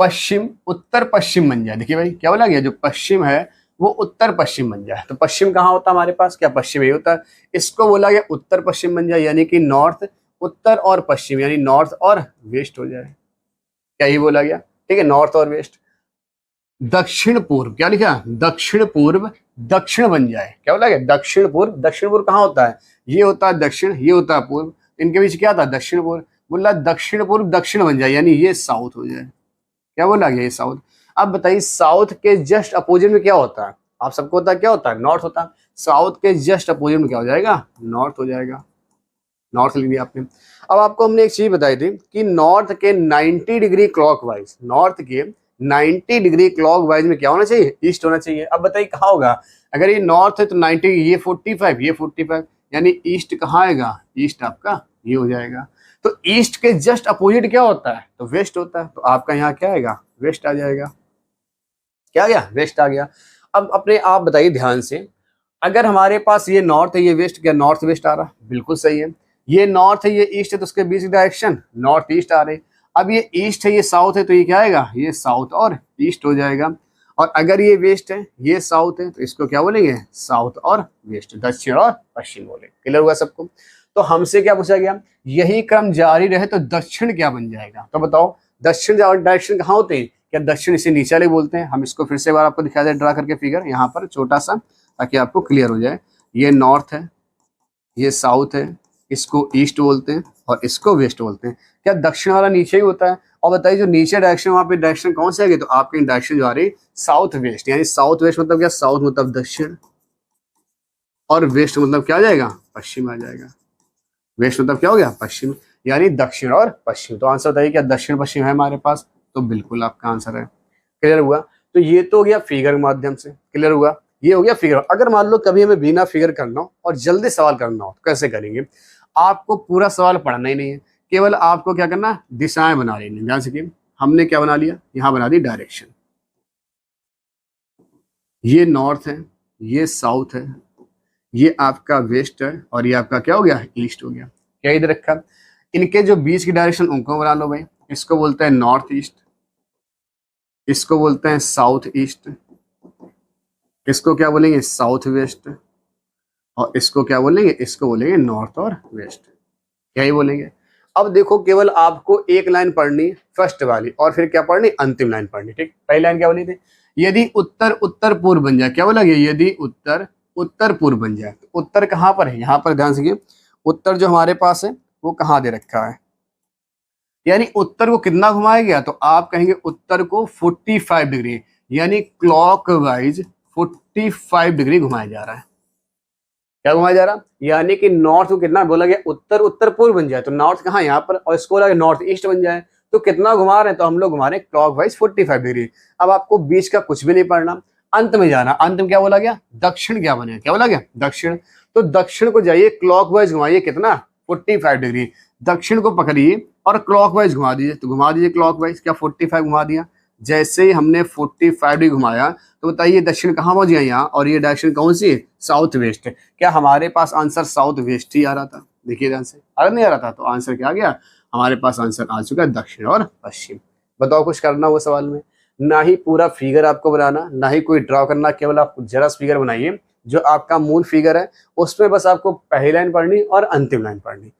पश्चिम उत्तर पश्चिम बन जाए। देखिए भाई क्या बोला गया, जो पश्चिम है वो उत्तर पश्चिम बन जाए। तो पश्चिम कहाँ होता है हमारे पास, क्या पश्चिम ही होता है। इसको बोला गया उत्तर पश्चिम बन जाए, यानी कि नॉर्थ उत्तर और पश्चिम, यानी नॉर्थ और वेस्ट हो जाए। क्या ही बोला गया, ठीक है, नॉर्थ और वेस्ट। दक्षिण पूर्व, क्या लिखा, दक्षिण पूर्व दक्षिण बन जाए। क्या बोला गया, दक्षिण पूर्व कहाँ होता है, ये होता है दक्षिण, ये होता है पूर्व, इनके बीच क्या था दक्षिण पूर्व। बोला दक्षिण पूर्व दक्षिण बन जाए, यानी ये साउथ हो जाए। क्या बोला गया, ये साउथ। अब बताइए साउथ के जस्ट अपोजिट में क्या होता है, आप सबको होता है क्या होता है, नॉर्थ होता है। साउथ के जस्ट अपोजिट में क्या हो जाएगा, नॉर्थ हो जाएगा। नॉर्थ लिख दिया आपने। अब आपको हमने एक चीज बताई थी कि नॉर्थ के 90 डिग्री क्लॉकवाइज, नॉर्थ के 90 डिग्री क्लॉकवाइज में क्या होना चाहिए, ईस्ट होना चाहिए। अब बताइए कहाँ होगा, अगर ये नॉर्थ है तो 90, ये 45, ये 45, यानी ईस्ट कहाँ आएगा, ईस्ट आपका ये हो जाएगा। तो ईस्ट के जस्ट अपोजिट क्या होता है, तो वेस्ट होता है। तो आपका यहाँ क्या आएगा, वेस्ट आ जाएगा। क्या आ गया, वेस्ट आ गया। अब अपने आप बताइए ध्यान से, अगर हमारे पास ये नॉर्थ है ये वेस्ट, क्या नॉर्थ वेस्ट आ रहा, बिल्कुल सही है। ये नॉर्थ है ये ईस्ट है, तो उसके बीच की डायरेक्शन नॉर्थ ईस्ट आ रही। अब ये ईस्ट है ये साउथ है, तो ये क्या आएगा, ये साउथ और ईस्ट हो जाएगा। और अगर ये वेस्ट है ये साउथ है, तो इसको क्या बोलेंगे, साउथ और वेस्ट, दक्षिण और पश्चिम बोले। क्लियर हुआ सबको। तो हमसे क्या पूछा गया, यही क्रम जारी रहे तो दक्षिण क्या बन जाएगा। तो बताओ दक्षिण डायरेक्शन कहाँ होते हैं, क्या दक्षिण इसे नीचे वाले बोलते हैं। हम इसको फिर से एक बार आपको दिखा दे ड्रा करके फिगर यहाँ पर छोटा सा, ताकि आपको क्लियर हो जाए। ये नॉर्थ है, ये साउथ है, इसको ईस्ट बोलते हैं और इसको वेस्ट बोलते हैं। क्या दक्षिण वाला नीचे ही होता है। और बताइए जो नीचे डायरेक्शन वहाँ पे डायरेक्शन कौन से आएगी, तो आपकी डायरेक्शन जो आ रही साउथ वेस्ट, यानी साउथ वेस्ट मतलब क्या, साउथ मतलब दक्षिण और वेस्ट मतलब क्या आ जाएगा, पश्चिम आ जाएगा। वेस्ट मतलब क्या हो गया, पश्चिम, यानी दक्षिण और पश्चिम। तो आंसर बताइए क्या दक्षिण पश्चिम है हमारे पास, तो बिल्कुल आपका आंसर है। क्लियर हुआ। तो ये तो हो गया फिगर के माध्यम से। क्लियर हुआ, ये हो गया फिगर। अगर मान लो कभी हमें बिना फिगर करना हो और जल्दी सवाल करना हो तो कैसे करेंगे, आपको पूरा सवाल पढ़ना ही नहीं है, केवल आपको क्या करना है, दिशाएं बना लेनी। ध्यान से कि हमने क्या बना लिया, यहाँ बना दी डायरेक्शन। ये नॉर्थ है, ये साउथ है, ये आपका वेस्ट है और ये आपका क्या हो गया, ईस्ट हो गया। क्या इधर रखा, इनके जो बीच की डायरेक्शन उनको बना लो भाई। इसको बोलते हैं नॉर्थ ईस्ट, इसको बोलते हैं साउथ ईस्ट, इसको क्या बोलेंगे, साउथ वेस्ट, और इसको क्या बोलेंगे, इसको बोलेंगे नॉर्थ और वेस्ट। क्या ही बोलेंगे। अब देखो केवल आपको एक लाइन पढ़नी फर्स्ट वाली, और फिर क्या पढ़नी, अंतिम लाइन पढ़नी। ठीक, पहली लाइन क्या बोली थी, यदि उत्तर उत्तर पूर्व बन जाए। क्या बोला गया, यदि उत्तर उत्तर पूर्व बन जाए। तो उत्तर कहाँ पर है, यहाँ पर ध्यान से, उत्तर जो हमारे पास है वो कहाँ दे रखा है, यानी उत्तर को कितना घुमाया गया, तो आप कहेंगे उत्तर को 45 डिग्री, यानी क्लॉकवाइज 45 डिग्री घुमाया जा रहा है। क्या घुमाया जा रहा, यानी कि नॉर्थ को कितना बोला गया, उत्तर उत्तर पूर्व बन जाए, तो नॉर्थ कहाँ यहाँ पर, और इसको बोला गया नॉर्थ ईस्ट बन जाए। तो कितना घुमा रहे हैं, तो हम लोग घुमा रहे हैं क्लॉकवाइज 45 डिग्री। अब आपको बीच का कुछ भी नहीं पढ़ना, अंत में जाना। अंत में क्या बोला गया, दक्षिण क्या बने, क्या बोला गया, दक्षिण। तो दक्षिण को जाइए क्लॉकवाइज घुमाइए कितना, 45 डिग्री। दक्षिण को पकड़िए और क्लॉकवाइज घुमा दीजिए, तो घुमा दीजिए क्लॉकवाइज, क्या 45 घुमा दिया। जैसे ही हमने 45 डिग्री घुमाया, तो बताइए दक्षिण कहाँ पहुंच गया, यहाँ, और ये डायरेक्शन कौन सी है, साउथ वेस्ट। क्या हमारे पास आंसर साउथ वेस्ट ही आ रहा था, देखिए ध्यान से, अगर नहीं आ रहा था तो आंसर क्या आ गया, हमारे पास आंसर आ चुका है दक्षिण और पश्चिम। बताओ कुछ करना वो सवाल में, ना ही पूरा फिगर आपको बनाना, ना ही कोई ड्रॉ करना, केवल आप जरा फिगर बनाइए जो आपका मूल फिगर है, उसमें बस आपको पहली लाइन पढ़नी और अंतिम लाइन पढ़नी।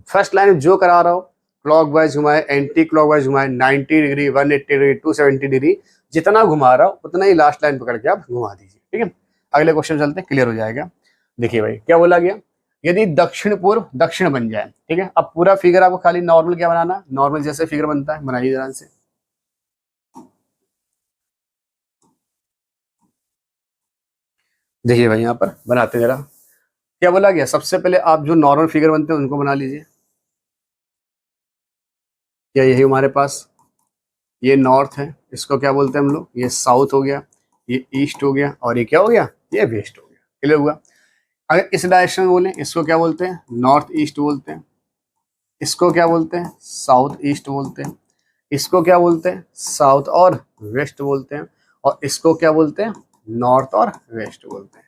फर्स्ट लाइन जो करा रहा हो, क्लॉकवाइज घुमाए, एंटी क्लॉकवाइज घुमाए, 90 डिग्री, 180 डिग्री, 270 डिग्री, जितना घुमा रहा हो उतना ही लास्ट लाइन पकड़ के आप घुमा दीजिए। ठीक है, अगले क्वेश्चन चलते, क्लियर हो जाएगा। देखिए भाई क्या बोला गया, यदि दक्षिण पूर्व दक्षिण बन जाए। ठीक है, अब पूरा फिगर आपको खाली नॉर्मल क्या बनाना, नॉर्मल जैसे फिगर बनता है बनाइए ध्यान से। देखिए भाई यहाँ पर बनाते जरा, क्या बोला गया, सबसे पहले आप जो नॉर्मल फिगर बनते हैं उनको बना लीजिए। क्या यही हमारे पास, ये नॉर्थ है, इसको क्या बोलते हैं हम लोग, ये साउथ हो गया, ये ईस्ट हो गया, और ये क्या हो गया, ये वेस्ट हो गया। क्लियर हुआ। अगर इस डायरेक्शन में बोले, इसको क्या बोलते हैं, नॉर्थ ईस्ट बोलते हैं, इसको क्या बोलते हैं, साउथ ईस्ट बोलते हैं, इसको क्या बोलते हैं, साउथ और वेस्ट बोलते हैं, और इसको क्या बोलते हैं, नॉर्थ और वेस्ट बोलते हैं।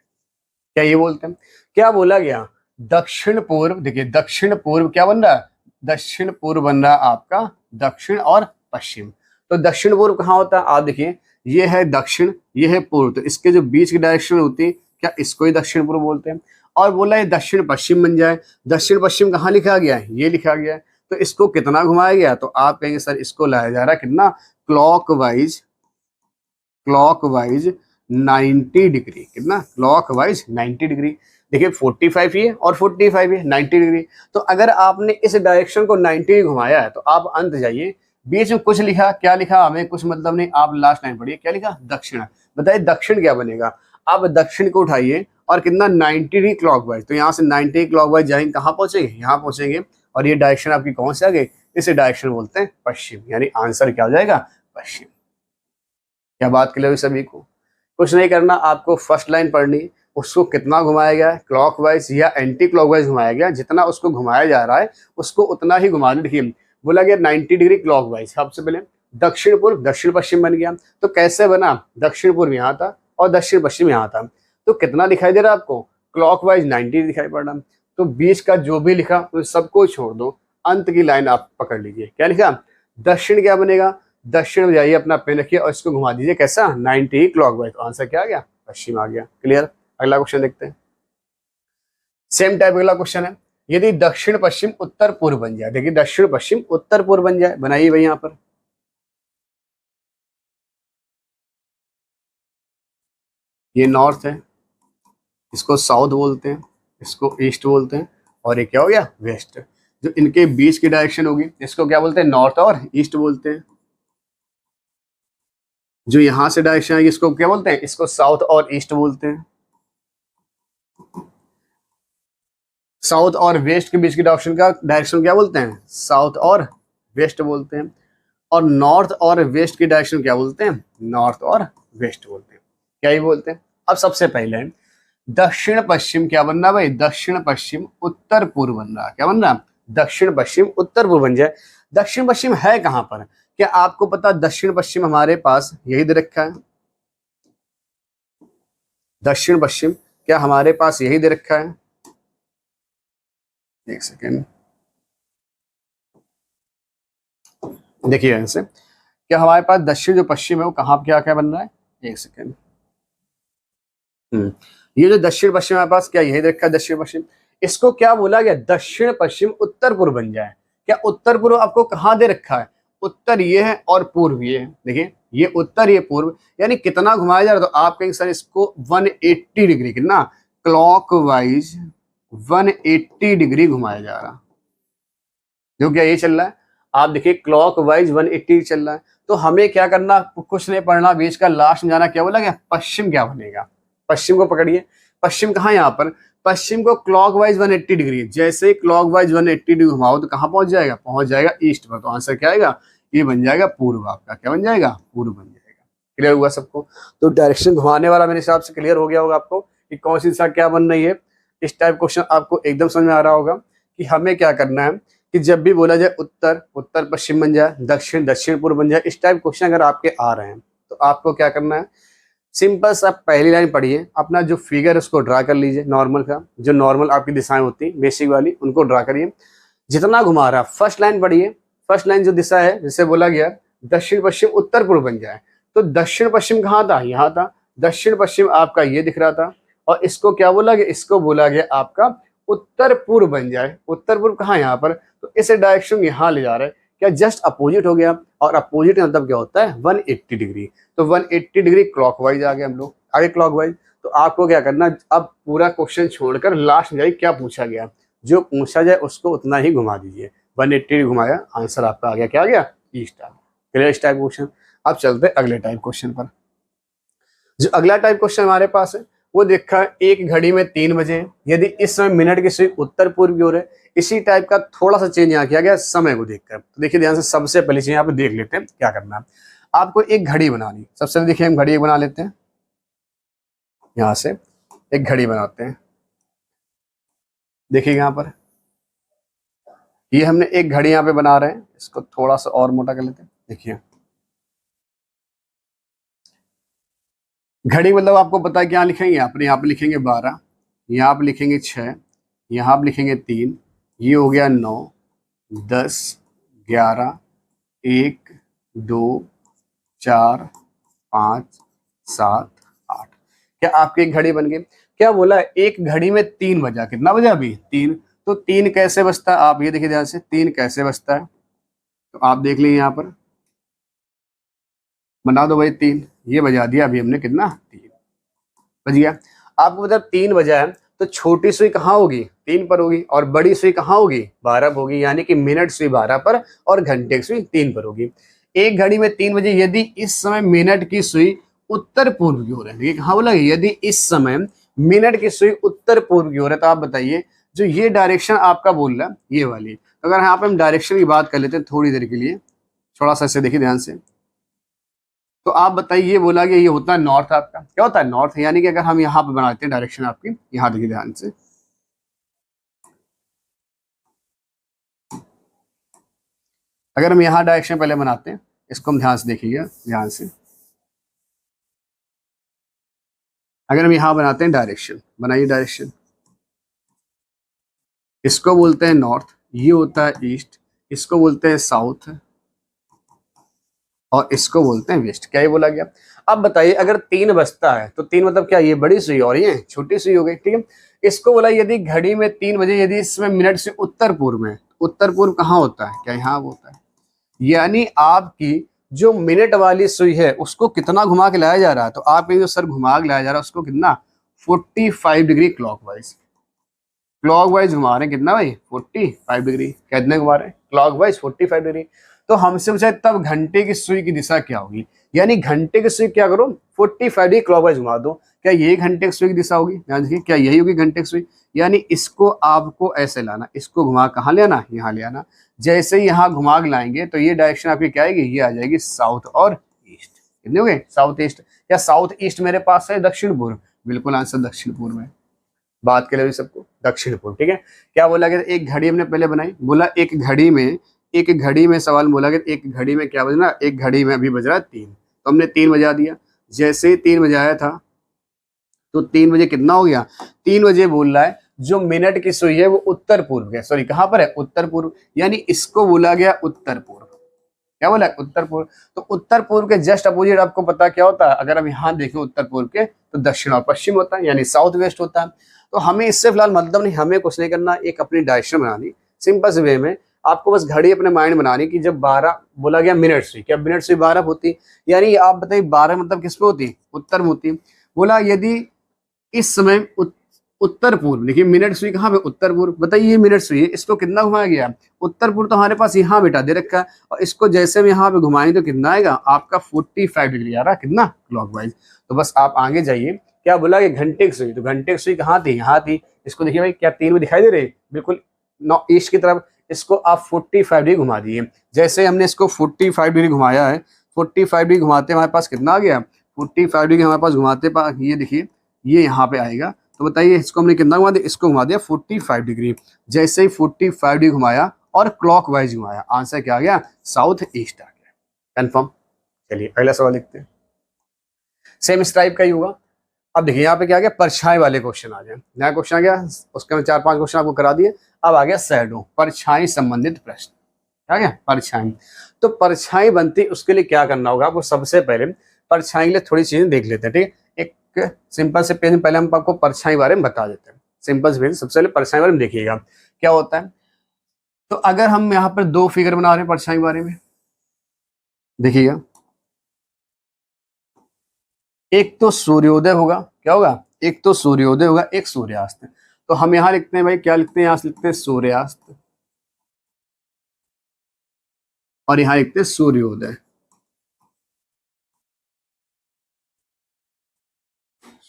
क्या ये बोलते हैं। क्या बोला गया, दक्षिण पूर्व, देखिए दक्षिण पूर्व क्या बन रहा है, दक्षिण पूर्व बन रहा है आपका दक्षिण और पश्चिम। तो दक्षिण पूर्व कहाँ होता है, आप देखिए ये है दक्षिण, ये है पूर्व, तो इसके जो बीच की डायरेक्शन होती है, क्या इसको ही दक्षिण पूर्व बोलते हैं। और बोला है दक्षिण पश्चिम बन जाए, दक्षिण पश्चिम कहाँ लिखा गया है, ये लिखा गया है, तो इसको कितना घुमाया गया, तो आप कहेंगे सर इसको लाया जा रहा है कितना, क्लॉकवाइज, क्लॉकवाइज 90 डिग्री, कितना, क्लॉकवाइज 90 डिग्री। देखिए 45 ही है और 45 है, 90 डिग्री। तो अगर आपने इस डायरेक्शन को 90 घुमाया है, तो आप अंत जाइए, बीच में कुछ लिखा, क्या लिखा, हमें कुछ मतलब नहीं, आप लास्ट लाइन पढ़िए, क्या लिखा, दक्षिण। बताइए दक्षिण क्या बनेगा, आप दक्षिण को उठाइए और कितना, 90 डिग्री क्लॉकवाइज, तो यहाँ से 90 क्लॉकवाइज जाएंगे, कहाँ पहुंचेंगे, यहाँ पहुंचेंगे, और ये डायरेक्शन आपकी कौन से आ गई, इसे डायरेक्शन बोलते हैं पश्चिम, यानी आंसर क्या हो जाएगा, पश्चिम। क्या बात क्लियर हुई सभी को? कुछ नहीं करना, आपको फर्स्ट लाइन पढ़नी, उसको कितना घुमाया गया है, क्लॉकवाइज या एंटी क्लॉकवाइज घुमाया गया, जितना उसको घुमाया जा रहा है उसको उतना ही घुमा लो। देखिए बोला गया 90 डिग्री क्लॉकवाइज, सबसे पहले दक्षिण पूर्व दक्षिण पश्चिम बन गया, तो कैसे बना, दक्षिण पूर्व यहाँ था और दक्षिण पश्चिम यहाँ था, तो कितना दिखाई दे रहा है आपको, क्लॉकवाइज 90 दिखाई पड़ रहा। तो बीच का जो भी लिखा तो सबको छोड़ दो, अंत की लाइन आप पकड़ लीजिए। क्या लिखा, दक्षिण क्या बनेगा, दक्षिण में जाइए, अपना पेन रखिए और इसको घुमा दीजिए कैसा, 90 क्लॉकवाइज। तो आंसर क्या आ गया, पश्चिम आ गया। क्लियर? अगला क्वेश्चन देखते हैं। सेम टाइप अगला क्वेश्चन है, यदि दक्षिण पश्चिम उत्तर पूर्व बन जाए, देखिए दक्षिण पश्चिम उत्तर पूर्व बन जाए, बनाइए भाई यहाँ पर। ये नॉर्थ है, इसको साउथ बोलते हैं, इसको ईस्ट बोलते हैं, और ये क्या हो गया, वेस्ट। जो इनके बीच की डायरेक्शन होगी इसको क्या बोलते हैं, नॉर्थ और ईस्ट बोलते हैं। जो यहां से डायरेक्शन आएगी इसको क्या बोलते हैं, इसको साउथ और ईस्ट बोलते हैं। साउथ और वेस्ट के बीच की डायरेक्शन क्या बोलते हैं, साउथ और वेस्ट बोलते हैं। और नॉर्थ और वेस्ट की डायरेक्शन क्या बोलते हैं, नॉर्थ और वेस्ट बोलते हैं। क्या ही बोलते हैं। अब सबसे पहले दक्षिण पश्चिम क्या बन रहा भाई, दक्षिण पश्चिम उत्तर पूर्व बन रहा। क्या बन रहा, दक्षिण पश्चिम उत्तर पूर्व बन जाए। दक्षिण पश्चिम है कहां पर, क्या आपको पता, दक्षिण पश्चिम हमारे पास यही दे रखा है। दक्षिण पश्चिम क्या हमारे पास यही दे रखा है, एक सेकेंड देखिए ऐसे, क्या हमारे पास दक्षिण जो पश्चिम है वो कहाँ क्या क्या बन रहा है, एक सेकेंड। ये जो दक्षिण पश्चिम हमारे पास क्या यही रखा है, दक्षिण पश्चिम, इसको क्या बोला गया, दक्षिण पश्चिम उत्तर पूर्व बन जाए। क्या उत्तर पूर्व आपको कहाँ दे रखा है, उत्तर ये है और पूर्व ये है। देखिए ये उत्तर ये पूर्व, यानी कितना घुमाया जा रहा है, तो आप कहेंगे सर इसको 180 डिग्री, कितना, क्लॉकवाइज 180 डिग्री घुमाया जा रहा, जो क्या ये चल रहा है, आप देखिए क्लॉकवाइज 180 चल रहा है। तो हमें क्या करना, कुछ नहीं पढ़ना, बीच का लास्ट में जाना, क्या बोला गया, पश्चिम क्या बनेगा, पश्चिम को पकड़िए। पश्चिम कहाँ, यहाँ पर पश्चिम को क्लॉकवाइज 180 डिग्री, जैसे ही क्लॉकवाइज 180 डिग्री घुमाओ तो कहाँ पहुंच जाएगा, पहुंच जाएगा ईस्ट पर। तो आंसर क्या आएगा, ये बन जाएगा पूर्व, आपका क्या बन जाएगा, पूर्व बन जाएगा। क्लियर हुआ सबको? तो डायरेक्शन घुमाने वाला मेरे हिसाब से क्लियर हो गया होगा आपको कि कौन सी दिशा क्या बन रही है। इस टाइप क्वेश्चन आपको एकदम समझ में आ रहा होगा कि हमें क्या करना है कि जब भी बोला जाए उत्तर उत्तर पश्चिम बन जाए, दक्षिण दक्षिण पूर्व बन जाए, इस टाइप क्वेश्चन अगर आपके आ रहे हैं तो आपको क्या करना है, सिंपल सा पहली लाइन पढ़िए, अपना जो फिगर है उसको ड्रा कर लीजिए, नॉर्मल का, जो नॉर्मल आपकी दिशाएं होती हैं बेसिक वाली उनको ड्रा करिए। जितना घुमा रहा फर्स्ट लाइन पढ़िए, फर्स्ट लाइन जो दिशा है जिससे बोला गया दक्षिण पश्चिम उत्तर पूर्व बन जाए, तो दक्षिण पश्चिम कहाँ था, यहाँ था, दक्षिण पश्चिम आपका ये दिख रहा था, और इसको क्या बोला गया, इसको बोला गया आपका उत्तर पूर्व बन जाए। उत्तर पूर्व कहाँ, यहाँ पर, तो इस डायरेक्शन यहाँ ले जा रहा है, क्या जस्ट अपोजिट हो गया, और अपोजिट मतलब क्या होता है, 180 डिग्री। तो 180 डिग्री क्लॉकवाइज आ गए हम लोग, आगे क्लॉकवाइज। तो आपको क्या करना, अब पूरा क्वेश्चन छोड़कर लास्ट में जाइए क्या पूछा गया, जो पूछा जाए उसको उतना ही घुमा दीजिए। 180 डिग्री घुमाया, आंसर आपका आ गया, क्या आ गया, ईस्ट आ गया। क्लियर इस टाइप क्वेश्चन। अब चलते अगले टाइप क्वेश्चन पर। जो अगला टाइप क्वेश्चन हमारे पास है वो देखा, एक घड़ी में 3 बजे, यदि इस समय मिनट की सुई उत्तर पूर्व की ओर है। इसी टाइप का थोड़ा सा चेंज यहाँ किया गया समय को देखकर। तो देखिए ध्यान से, सबसे पहले चीज यहाँ पे देख लेते हैं क्या करना है। आपको एक घड़ी बनानी, सबसे पहले देखिए हम घड़ी बना लेते हैं, यहाँ से एक घड़ी बनाते हैं। देखिए यहाँ पर ये हमने एक घड़ी यहाँ पे बना रहे हैं, इसको थोड़ा सा और मोटा कर लेते हैं। देखिए घड़ी मतलब आपको पता है क्या लिखेंगे, अपने यहाँ पे लिखेंगे 12, यहाँ पे लिखेंगे 6, यहाँ पे लिखेंगे 3, ये हो गया 9, 10, 11, 1, 2, 4, 5, 7, 8। क्या आपकी एक घड़ी बन गई? क्या बोला, एक घड़ी में 3 बजा, कितना बजा अभी, 3। तो 3 कैसे बजता है, आप ये देखिए ध्यान से, 3 कैसे बजता है, तो आप देख लीजिए यहाँ पर, बना दो भाई 3, ये बजा दिया अभी हमने, कितना, 3 बज गया। आपको मतलब 3 बजा है तो छोटी सुई कहाँ होगी, 3 पर होगी, और बड़ी सुई कहाँ होगी, 12 पर होगी, यानी कि मिनट सुई 12 पर और घंटे की सुई 3 पर होगी। एक घड़ी में 3 बजे, यदि इस समय मिनट की सुई उत्तर पूर्व की ओर है, देखिए कहाँ बोला, यदि इस समय मिनट की सुई उत्तर पूर्व की ओर है, तो आप बताइए जो ये डायरेक्शन आपका बोल रहा है ये वाली। तो अगर यहाँ पे हम डायरेक्शन की बात कर लेते हैं थोड़ी देर के लिए, थोड़ा सा ऐसे देखिए ध्यान से, तो आप बताइए, बोला कि ये होता है नॉर्थ, आपका क्या होता है नॉर्थ, यानी कि अगर हम यहाँ पे बनाते हैं डायरेक्शन आपकी, यहाँ देखिए ध्यान से, अगर हम यहाँ डायरेक्शन पहले बनाते हैं, इसको हम ध्यान से देखिएगा, ध्यान से, अगर हम यहाँ बनाते हैं डायरेक्शन, बनाइए डायरेक्शन, इसको बोलते हैं नॉर्थ, ये होता है ईस्ट, इसको बोलते हैं साउथ, और इसको बोलते हैं वेस्ट। क्या ये बोला गया? अब बताइए, अगर 3 बजता है तो 3 मतलब क्या, ये बड़ी सुई और ये छोटी सुई हो गई, ठीक है। इसको बोला यदि घड़ी में 3 बजे, यदि इसमें मिनट से उत्तर पूर्व में, उत्तर पूर्व कहाँ होता है, क्या यहाँ होता है, यानी आपकी जो मिनट वाली सुई है उसको कितना घुमा के लाया जा रहा है, तो आपके जो सर घुमा के लाया जा रहा है उसको कितना, 45 डिग्री क्लॉकवाइज, क्लॉकवाइज घुमा रहे हैं, कितना भाई 45 डिग्री, कितने घुमा रहे हैं क्लॉकवाइज 45 डिग्री। तो हमसे पूछा तब घंटे की सुई की दिशा क्या होगी, यानी घंटे की सुई क्या करो, 45 डिग्री क्लॉकवाइज घुमा दो, क्या ये घंटे की सुई की दिशा होगी, ध्यान देखिए, क्या यही होगी घंटे की सुई, यानी इसको आपको ऐसे लाना, इसको घुमा कहाँ ले आना, यहाँ ले आना, जैसे ही यहाँ घुमा के लाएंगे तो ये डायरेक्शन आपकी क्या आएगी, ये आ जाएगी साउथ और ईस्ट, कितने हो गए साउथ ईस्ट, क्या साउथ ईस्ट मेरे पास है दक्षिण पूर्व, बिल्कुल आंसर दक्षिण पूर्व है, बात के लिए भी सबको दक्षिण पूर्व, ठीक है। क्या बोला गया, एक घड़ी हमने पहले बनाई, बोला एक घड़ी में सवाल बोला गया, एक घड़ी में क्या बजना, एक घड़ी में अभी बज रहा है 3, तो हमने 3 बजा दिया, जैसे ही 3 बजाया था तो 3 बजे कितना हो गया, 3 बजे बोल रहा है जो मिनट की सुई है वो उत्तर पूर्व है, सॉरी कहाँ पर है, उत्तर पूर्व, यानी इसको बोला गया उत्तर पूर्व, क्या बोला उत्तर पूर्व। तो उत्तर पूर्व के जस्ट अपोजिट आपको पता क्या होता है, अगर हम यहाँ देखें उत्तर पूर्व के तो दक्षिण और पश्चिम होता है, यानी साउथ वेस्ट होता है। तो हमें इससे फिलहाल मतलब नहीं, हमें कुछ नहीं करना, एक अपनी डायरेक्शन बनानी सिंपल से वे में, आपको बस घड़ी अपने माइंड बनानी कि जब 12 बोला गया मिनट सुई, क्या मिनट सुई 12 होती, यानी आप बताइए 12 मतलब किस पे होती, उत्तर में होती। बोला यदि इस समय उत्तर पूर्व, देखिए मिनट सुई कहाँ पे, उत्तर पूर्व, बताइए ये मिनट सुई है, इसको कितना घुमाया गया, उत्तर पूर्व तो हमारे पास यहाँ बेटा दे रखा है, और इसको जैसे हम यहाँ पे घुमाएंगे तो कितना आएगा आपका 45 डिग्री आ रहा है, कितना क्लॉकवाइज। तो बस आप आगे जाइए, क्या बोला कि घंटे की सुई, तो घंटे की सुई कहाँ थी, यहाँ थी, इसको देखिए भाई क्या 3 में दिखाई दे रहे, बिल्कुल ईस्ट की तरफ, इसको आप 45 डिग्री घुमा दिए, जैसे हमने इसको 45 डिग्री घुमाया है, 45 डिग्री घुमाते हमारे पास कितना आ गया, 45 डिग्री हमारे पास घुमाते ये देखिए ये यहाँ पे आएगा, तो बताइए इसको हमने कितना घुमा दिया, इसको घुमा दिया 45 डिग्री, जैसे ही 45 डिग्री घुमाया और क्लॉकवाइज घुमाया, आंसर क्या आ गया, साउथ ईस्ट आ गया, कंफर्म। चलिए अगला सवाल देखते हैं, सेम इस टाइप का ही होगा। अब देखिए यहाँ पे क्या आ गया, परछाई वाले क्वेश्चन आ गए, नया क्वेश्चन आ गया, उसके में 4-5 क्वेश्चन आपको करा दिए। अब आ गया शैडो, परछाई संबंधित प्रश्न, क्या गया परछाई। तो परछाई बनती उसके लिए क्या करना होगा आपको, सबसे पहले परछाई के लिए थोड़ी चीजें देख लेते हैं, ठीक है। एक सिंपल से पेज में पहले हम आपको परछाई बारे में बता देते हैं, सिंपल से पेज सबसे पहले परछाई बारे में देखिएगा क्या होता है। तो अगर हम यहाँ पर 2 फिगर बना रहे हैं परछाई बारे में, देखिएगा एक तो सूर्योदय होगा, क्या होगा, एक तो सूर्योदय होगा, एक सूर्यास्त। तो हम यहाँ लिखते हैं भाई, क्या लिखते हैं, यहाँ से लिखते हैं सूर्यास्त, और यहाँ लिखते हैं सूर्योदय,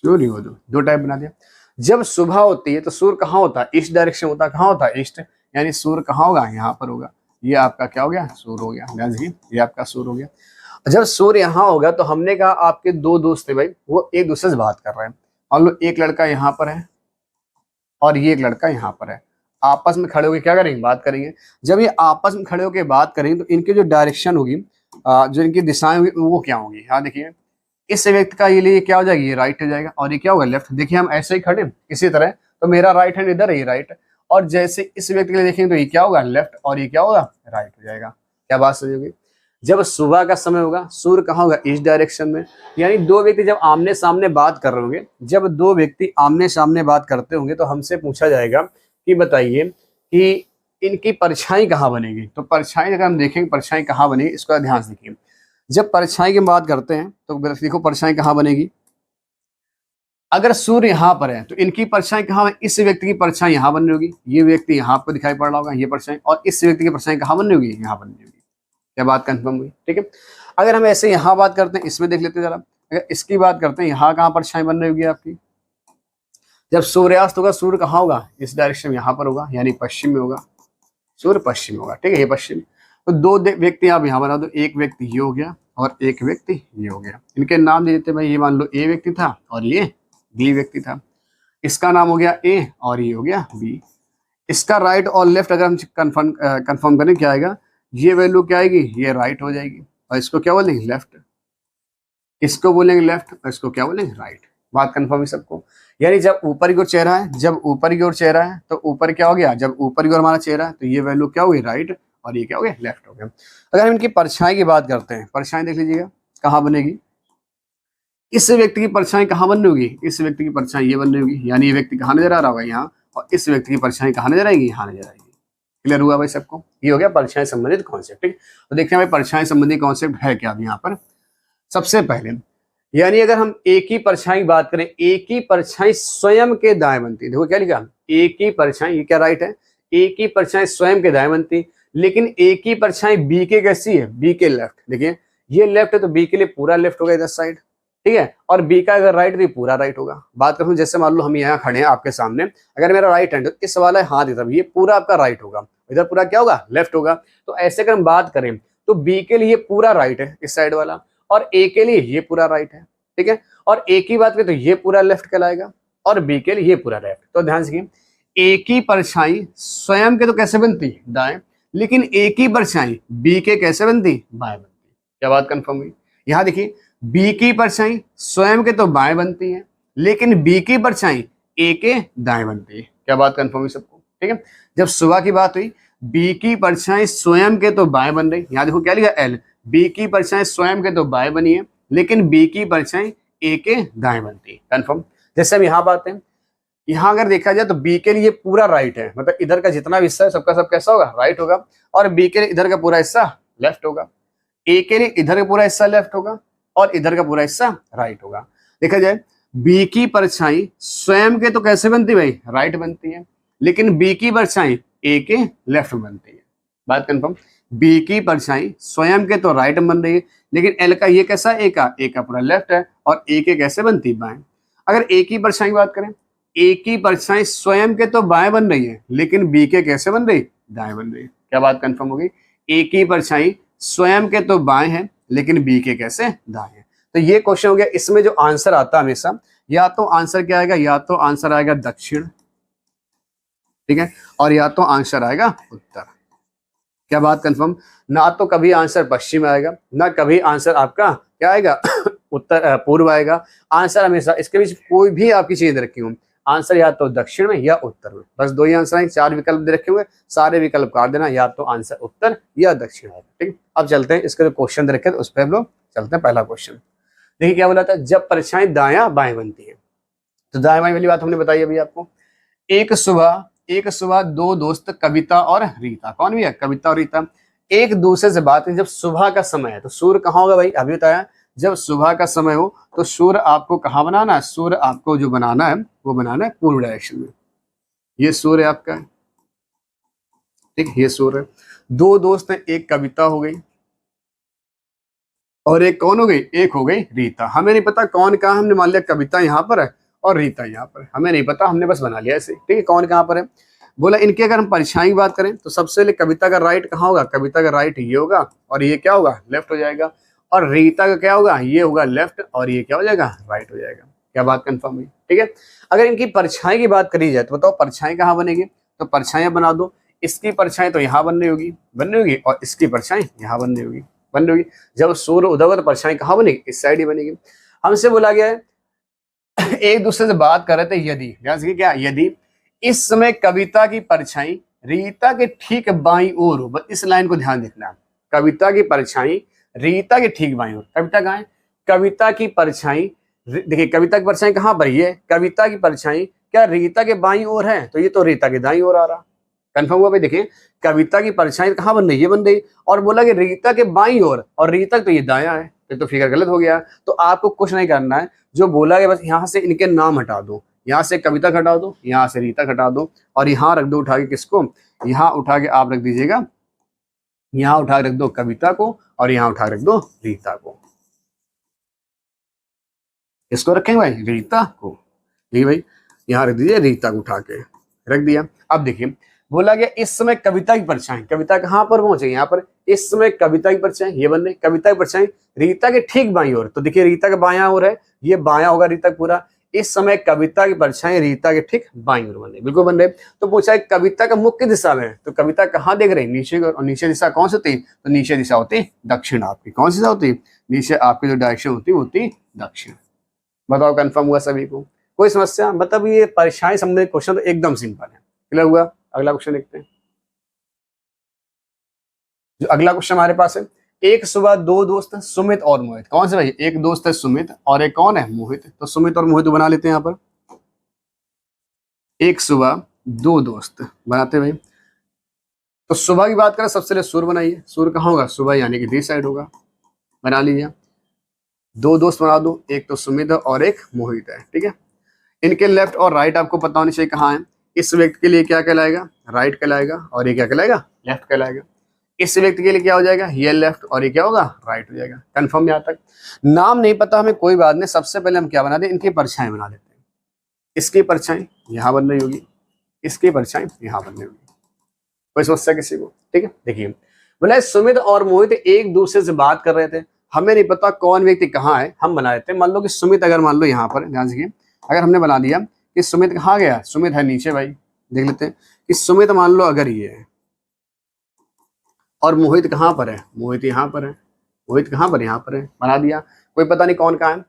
सूर्योदय 2 टाइप बना दिया। जब सुबह होती है तो सूर्य कहाँ होता है, ईस्ट डायरेक्शन होता है, कहाँ होता है ईस्ट, यानी सूर्य कहाँ होगा, यहाँ पर होगा, ये आपका क्या हो गया, सूर्य हो गया, ध्यान देखिए ये आपका सूर्य हो गया। जब सूर्य यहाँ होगा तो हमने कहा आपके 2 दोस्त थे भाई, वो एक दूसरे से बात कर रहे हैं, मान लो एक लड़का यहाँ पर है और ये एक लड़का यहाँ पर है, आपस में खड़े होकर क्या करेंगे, बात करेंगे। जब ये आपस में खड़े होकर बात करेंगे तो इनकी जो डायरेक्शन होगी, जो इनकी दिशाएं होगी वो क्या होंगी, यहाँ देखिए इस व्यक्ति का ये लिए क्या हो जाएगी, ये राइट हो जाएगा, और ये क्या होगा लेफ्ट। देखिए हम ऐसे ही खड़े इसी तरह, तो मेरा राइट हैंड इधर है, ये राइट, और जैसे इस व्यक्ति के लिए देखेंगे तो ये क्या होगा लेफ्ट, और ये क्या होगा राइट हो जाएगा। क्या बात सही होगी। जब सुबह का समय होगा सूर्य कहाँ होगा, ईस्ट डायरेक्शन में, यानी 2 व्यक्ति जब आमने सामने बात कर रहे होंगे, जब 2 व्यक्ति आमने सामने बात करते होंगे तो हमसे पूछा जाएगा कि बताइए कि इनकी परछाई कहाँ बनेगी। तो परछाई अगर हम देखेंगे परछाई कहाँ बनेगी, इसका ध्यान से देखिए। जब परछाई की बात करते हैं तो देखो परछाई कहाँ बनेगी, अगर सूर्य यहाँ पर है तो इनकी परछाई कहाँ है, इस व्यक्ति की परछाई यहाँ बन रही होगी, ये व्यक्ति यहाँ पर दिखाई पड़ रहा होगा ये परछाई, और इस व्यक्ति की परछाई कहाँ बन रही होगी, यहाँ बन रही होगी। क्या बात कंफर्म हुई, ठीक है। अगर हम ऐसे यहाँ बात करते हैं, इसमें देख लेते हैं जरा, अगर इसकी बात करते हैं यहाँ कहाँ परछाई बन रही होगी आपकी, जब सूर्यास्त होगा सूर्य कहाँ होगा, इस डायरेक्शन में यहाँ पर होगा, यानी पश्चिम में होगा, सूर्य पश्चिम में होगा, ठीक है, ये पश्चिम। तो 2 व्यक्ति आप यहाँ बना दो, एक व्यक्ति ये हो गया और एक व्यक्ति ये हो गया। इनके नाम दे देते भाई, ये मान लो ए व्यक्ति था और ये बी व्यक्ति था। इसका नाम हो गया ए और ये हो गया बी। इसका राइट और लेफ्ट अगर हम कंफर्म करें क्या आएगा, ये वैल्यू क्या आएगी, ये राइट हो जाएगी और इसको क्या बोलेंगे लेफ्ट, इसको बोलेंगे लेफ्ट और इसको क्या बोलेंगे राइट। बात कंफर्म है सबको। यानी जब ऊपर की ओर चेहरा है, जब ऊपर की ओर चेहरा है तो ऊपर क्या हो गया, जब ऊपर की ओर हमारा चेहरा है तो ये वैल्यू क्या हो गई राइट और ये क्या हो गया लेफ्ट हो गया। अगर हम इनकी परछाई की बात करते हैं, परछाई देख लीजिएगा कहाँ बनेगी, इस व्यक्ति की परछाई कहाँ बननी होगी, इस व्यक्ति की परछाई ये बननी होगी। यानी ये व्यक्ति कहाँ नजर आ रहा होगा यहाँ, और इस व्यक्ति की परछाई कहाँ नजर आएगी, यहाँ नजर आएगी। क्लियर हुआ भाई सबको, ये हो गया परछाई संबंधित कॉन्सेप्ट। ठीक, तो देखते हैं भाई परछाई संबंधित कॉन्सेप्ट है क्या अब यहाँ पर। सबसे पहले यानी अगर हम एक ही परछाई की बात करें, एक ही परछाई स्वयं के दाएं बनती है। देखो क्या लिखा, एक ही परछाई, ये क्या राइट है, एक ही परछाई स्वयं के दाएं बनती, लेकिन एक ही परछाई बी के कैसी है, बी के लेफ्ट। देखिए ये लेफ्ट है तो बी के लिए पूरा लेफ्ट होगा इधर साइड, ठीक है, और बी का अगर राइट तो पूरा राइट होगा। बात करूं जैसे मान लो हम यहाँ खड़े हैं आपके सामने, अगर मेरा राइट हैंड तो इस वाला हाथ इधर, ये पूरा आपका राइट होगा, इधर पूरा क्या होगा लेफ्ट होगा। तो ऐसे अगर हम बात करें तो बी के लिए पूरा राइट है इस साइड वाला, और ए के लिए ये पूरा राइट है, ठीक है, और ए की बात करें तो ये पूरा लेफ्ट कहलाएगा और बी के लिए ये पूरा लेफ्ट। तो ध्यान से एक ही परछाई स्वयं के तो कैसे बनती दाएं, लेकिन एक ही परछाई बी के कैसे बनती बाएं बनती। क्या बात कंफर्म हुई। यहां देखिए बी की परछाई स्वयं के तो बाएं बनती है, लेकिन बी की परछाई ए के दाएं बनती है। क्या बात कंफर्म हुई सबको, ठीक है। जब सुबह की बात हुई, बी की परछाई स्वयं के तो बाएं बन रही, यहां देखो क्या लिखा एल, बी की परछाई स्वयं के तो बाएं बनी है, लेकिन बी की परछाई ए के दाएं बनती है। कंफर्म। जैसे हम यहाँ बात है, यहाँ अगर देखा जाए तो बी के लिए पूरा राइट है, मतलब इधर का जितना भी हिस्सा है सबका सब कैसा होगा राइट होगा, और बी के लिए इधर का पूरा हिस्सा लेफ्ट होगा। ए के लिए इधर का पूरा हिस्सा लेफ्ट होगा और इधर का पूरा हिस्सा राइट होगा। देखा जाए बी की परछाई स्वयं के तो कैसे बनती भाई राइट बनती है, लेकिन बी की परछाई ए के लेफ्ट बनती है। बात कंफर्म। बी की परछाई स्वयं के तो राइट बन रही है, लेकिन एल का ये कैसा, ए का पूरा लेफ्ट है, और ए के कैसे बनती बाएं। अगर ए की परछाई की बात करें, ए की परछाई स्वयं के तो बाएं बन रही है, लेकिन बी के कैसे बन रही दाएं बन रही है। क्या बात कंफर्म हो गई। ए की परछाई स्वयं के तो बाएं हैं, लेकिन बी के कैसे दाएं हैं। तो ये क्वेश्चन हो गया। इसमें जो आंसर आता है हमेशा, या तो आंसर क्या आएगा, या तो आंसर आएगा दक्षिण, ठीक है, और या तो आंसर आएगा उत्तर। क्या बात कंफर्म। ना तो कभी आंसर पश्चिम आएगा, ना कभी आंसर आपका क्या आएगा उत्तर पूर्व आएगा। आंसर हमेशा इसके बीच कोई भी आपकी चीज रखी हूँ, आंसर या तो दक्षिण में या उत्तर में, बस दो ही आंसर आएंगे। 4 विकल्प दे रखे हुए, सारे विकल्प काट देना, या तो आंसर उत्तर या दक्षिण आएगा। ठीक, अब चलते हैं इसके जो क्वेश्चन दे रखे हैं उस पर हम लोग चलते हैं। पहला क्वेश्चन देखिए क्या बोला था, जब परछाई दाया बाएं बनती है। तो दाएं बाएं वाली बात हमने बताई अभी आपको। एक सुबह दो दोस्त कविता और रीता, कौन भी है कविता और रीता, एक दूसरे से बात है। जब सुबह का समय है तो सूर्य कहाँ होगा भाई, अभी बताया जब सुबह का समय हो तो सूर्य आपको कहाँ बनाना है, सूर्य आपको जो बनाना है वो बनाना है पूर्व डायरेक्शन में। ये सूर्य आपका है, ठीक, ये सूर्य। दो दोस्त हैं, एक कविता हो गई और एक कौन हो गई, एक हो गई रीता। हमें नहीं पता कौन कहाँ, हमने मान लिया कविता यहाँ पर है और रीता यहाँ पर, हमें नहीं पता, हमने बस बना लिया ऐसे, ठीक है, कौन कहाँ पर है। बोला इनकी अगर हम परछाई की बात करें तो सबसे पहले कविता का राइट कहाँ होगा, कविता का राइट ये होगा और ये क्या होगा लेफ्ट हो जाएगा, और रीता का क्या होगा, ये होगा लेफ्ट और ये क्या हो जाएगा राइट हो जाएगा। क्या बात कंफर्म हुई, ठीक है। अगर इनकी परछाई की बात करी जाए तो बताओ परछाई कहाँ बनेगी, तो परछाइयां बना दो। इसकी परछाई तो यहाँ बननी होगी और इसकी परछाई यहाँ बननी होगी। जब सूर्य उदय होगा तो परछाई कहाँ बनेगी, इस साइड ही बनेगी। हमसे बोला गया है एक दूसरे से बात कर रहे थे, यदि ध्यान से क्या, यदि इस समय कविता की परछाई रीता के ठीक बाईं ओर हो, बस इस लाइन को ध्यान देखना, कविता की परछाई रीता के ठीक बाईं ओर। कविता कहाँ है, कविता की परछाई, देखिए कविता की परछाई कहाँ पर है, कविता की परछाई क्या रीता के बाईं ओर है, तो ये तो रीता के दाईं ओर आ रहा। कंफर्म हुआ भाई। देखिए कविता की परछाई कहाँ बन रही है, ये बन रही, और बोला कि रीता के बाईं ओर, और रीता तो ये दायां है, तो फिगर गलत हो गया। तो आपको कुछ नहीं करना है, जो बोला गया बस यहाँ से इनके नाम हटा दो, यहाँ से कविता हटा दो, यहाँ से रीता हटा दो, और यहाँ रख दो उठा के किसको, यहाँ उठा के आप रख दीजिएगा, यहाँ उठा के रख दो कविता को और यहाँ उठा के रख दो रीता को। इसको रखेंगे भाई रीता को, ठीक भाई, यहाँ रख दीजिए रीता को उठा के रख दिया। अब देखिए बोला गया इस समय कविता की परछाई, कविता कहाँ पर पहुंचे, यहाँ पर इस समय कविता की परछाई, ये बन रही कविता की परछाई रीता के ठीक बाईं ओर। तो देखिए रीता का बायां ओर है, ये बायां होगा रीता पूरा। इस समय कविता की परछाई रीता के ठीक बाईं ओर बन रही, बिल्कुल बन रहे। तो पूछा है कविता का मुख्य दिशा में है, तो कविता कहाँ देख रही, नीचे की ओर। और नीचे दिशा कौन सी होती, तो नीचे दिशा होती दक्षिण आपकी। कौन सी दिशा होती, नीचे आपकी जो डायरेक्शन होती दक्षिण। बताओ कंफर्म हुआ सभी को, कोई समस्या? मतलब ये परछाई संबंधित क्वेश्चन तो एकदम सिंपल है। क्लियर हुआ? अगला क्वेश्चन देखते हैं। जो अगला क्वेश्चन हमारे पास है, एक सुबह दो दोस्त सुमित और मोहित। कौन से भाई, एक दोस्त है सुमित और एक कौन है, मोहित। तो सुमित और मोहित बना लेते हैं यहाँ पर। एक सुबह दो दोस्त बनाते भाई। तो सुबह की बात करें, सबसे पहले सूर्य बनाइए। सूर्य कहाँ होगा, सुबह यानी कि दिस साइड होगा, बना लीजिए। दो दोस्त बना दो, एक तो सुमित और एक मोहित है, ठीक है। इनके लेफ्ट और राइट आपको पता होनी चाहिए कहाँ है। इस व्यक्ति के लिए क्या कहलाएगा, राइट कहलाएगा, और ये क्या कहलाएगा, लेफ्ट कहलाएगा। इस व्यक्ति के लिए क्या हो जाएगा, ये लेफ्ट, और ये क्या होगा, राइट हो जाएगा। कंफर्म यहाँ तक? नाम नहीं पता हमें, कोई बात नहीं। सबसे पहले हम क्या बना दें, इनकी परछाई बना देते हैं। इसकी परछाई यहाँ बन रही होगी, इसकी परछाई यहाँ बन रही होगी। कोई समस्या किसी को? ठीक है। देखिए बोला सुमित और मोहित एक दूसरे से बात कर रहे थे। हमें नहीं पता कौन व्यक्ति कहाँ है, हम बना देते हैं। मान लो कि सुमित, अगर मान लो यहाँ पर ध्यान से, अगर हमने बना दिया कि सुमित कहाँ गया, सुमित है नीचे भाई। देख लेते हैं कि सुमित मान लो अगर ये है, और मोहित कहाँ पर है, मोहित यहाँ पर है। मोहित कहाँ पर, यहाँ पर है, बना दिया। कोई पता नहीं कौन कहाँ है।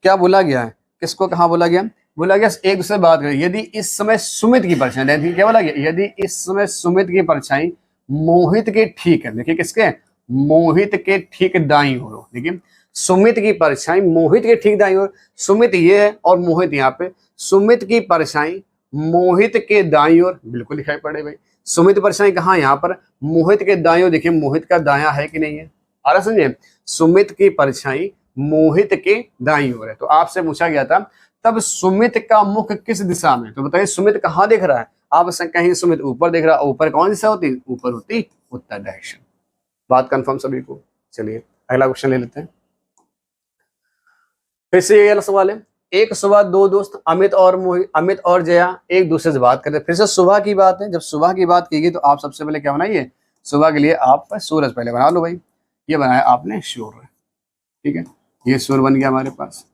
क्या बोला गया है, किसको कहाँ बोला गया, बोला गया एक दूसरे बात करें। यदि इस समय सुमित की परछाई, देखिए क्या बोला गया, यदि इस समय सुमित की परछाई मोहित के ठीक है, देखिए किसके, मोहित के ठीक दाईं ओर हो। देखिए सुमित की परछाई मोहित के ठीक दाईं ओर, सुमित ये है और मोहित यहाँ पे। सुमित की परछाई मोहित के दाईं ओर, बिल्कुल दिखाई पड़े भाई। सुमित परछाई कहाँ, यहाँ पर, मोहित के दाईं ओर। देखिए मोहित का दाया है कि नहीं है, आ रहा समझे। सुमित की परछाई मोहित के दाईं ओर है। तो आपसे पूछा गया था तब सुमित का मुख किस दिशा में, तो बताइए सुमित कहाँ देख रहा है। आप कहीं सुमित ऊपर देख रहा है, ऊपर कौन दिशा होती, ऊपर होती उत्तर डायरेक्शन। बात कंफर्म सभी को? चलिए अगला क्वेश्चन ले लेते हैं। फिर से ये वाला सवाल है, एक सुबह दो दोस्त अमित और जया एक दूसरे से बात करते। फिर से सुबह की बात है, जब सुबह की बात की गई तो आप सबसे पहले क्या बनाइए, सुबह के लिए आप सूरज पहले बना लो भाई। ये बनाया आपने सूर्य, ठीक है। ये सूर्य बन गया हमारे पास,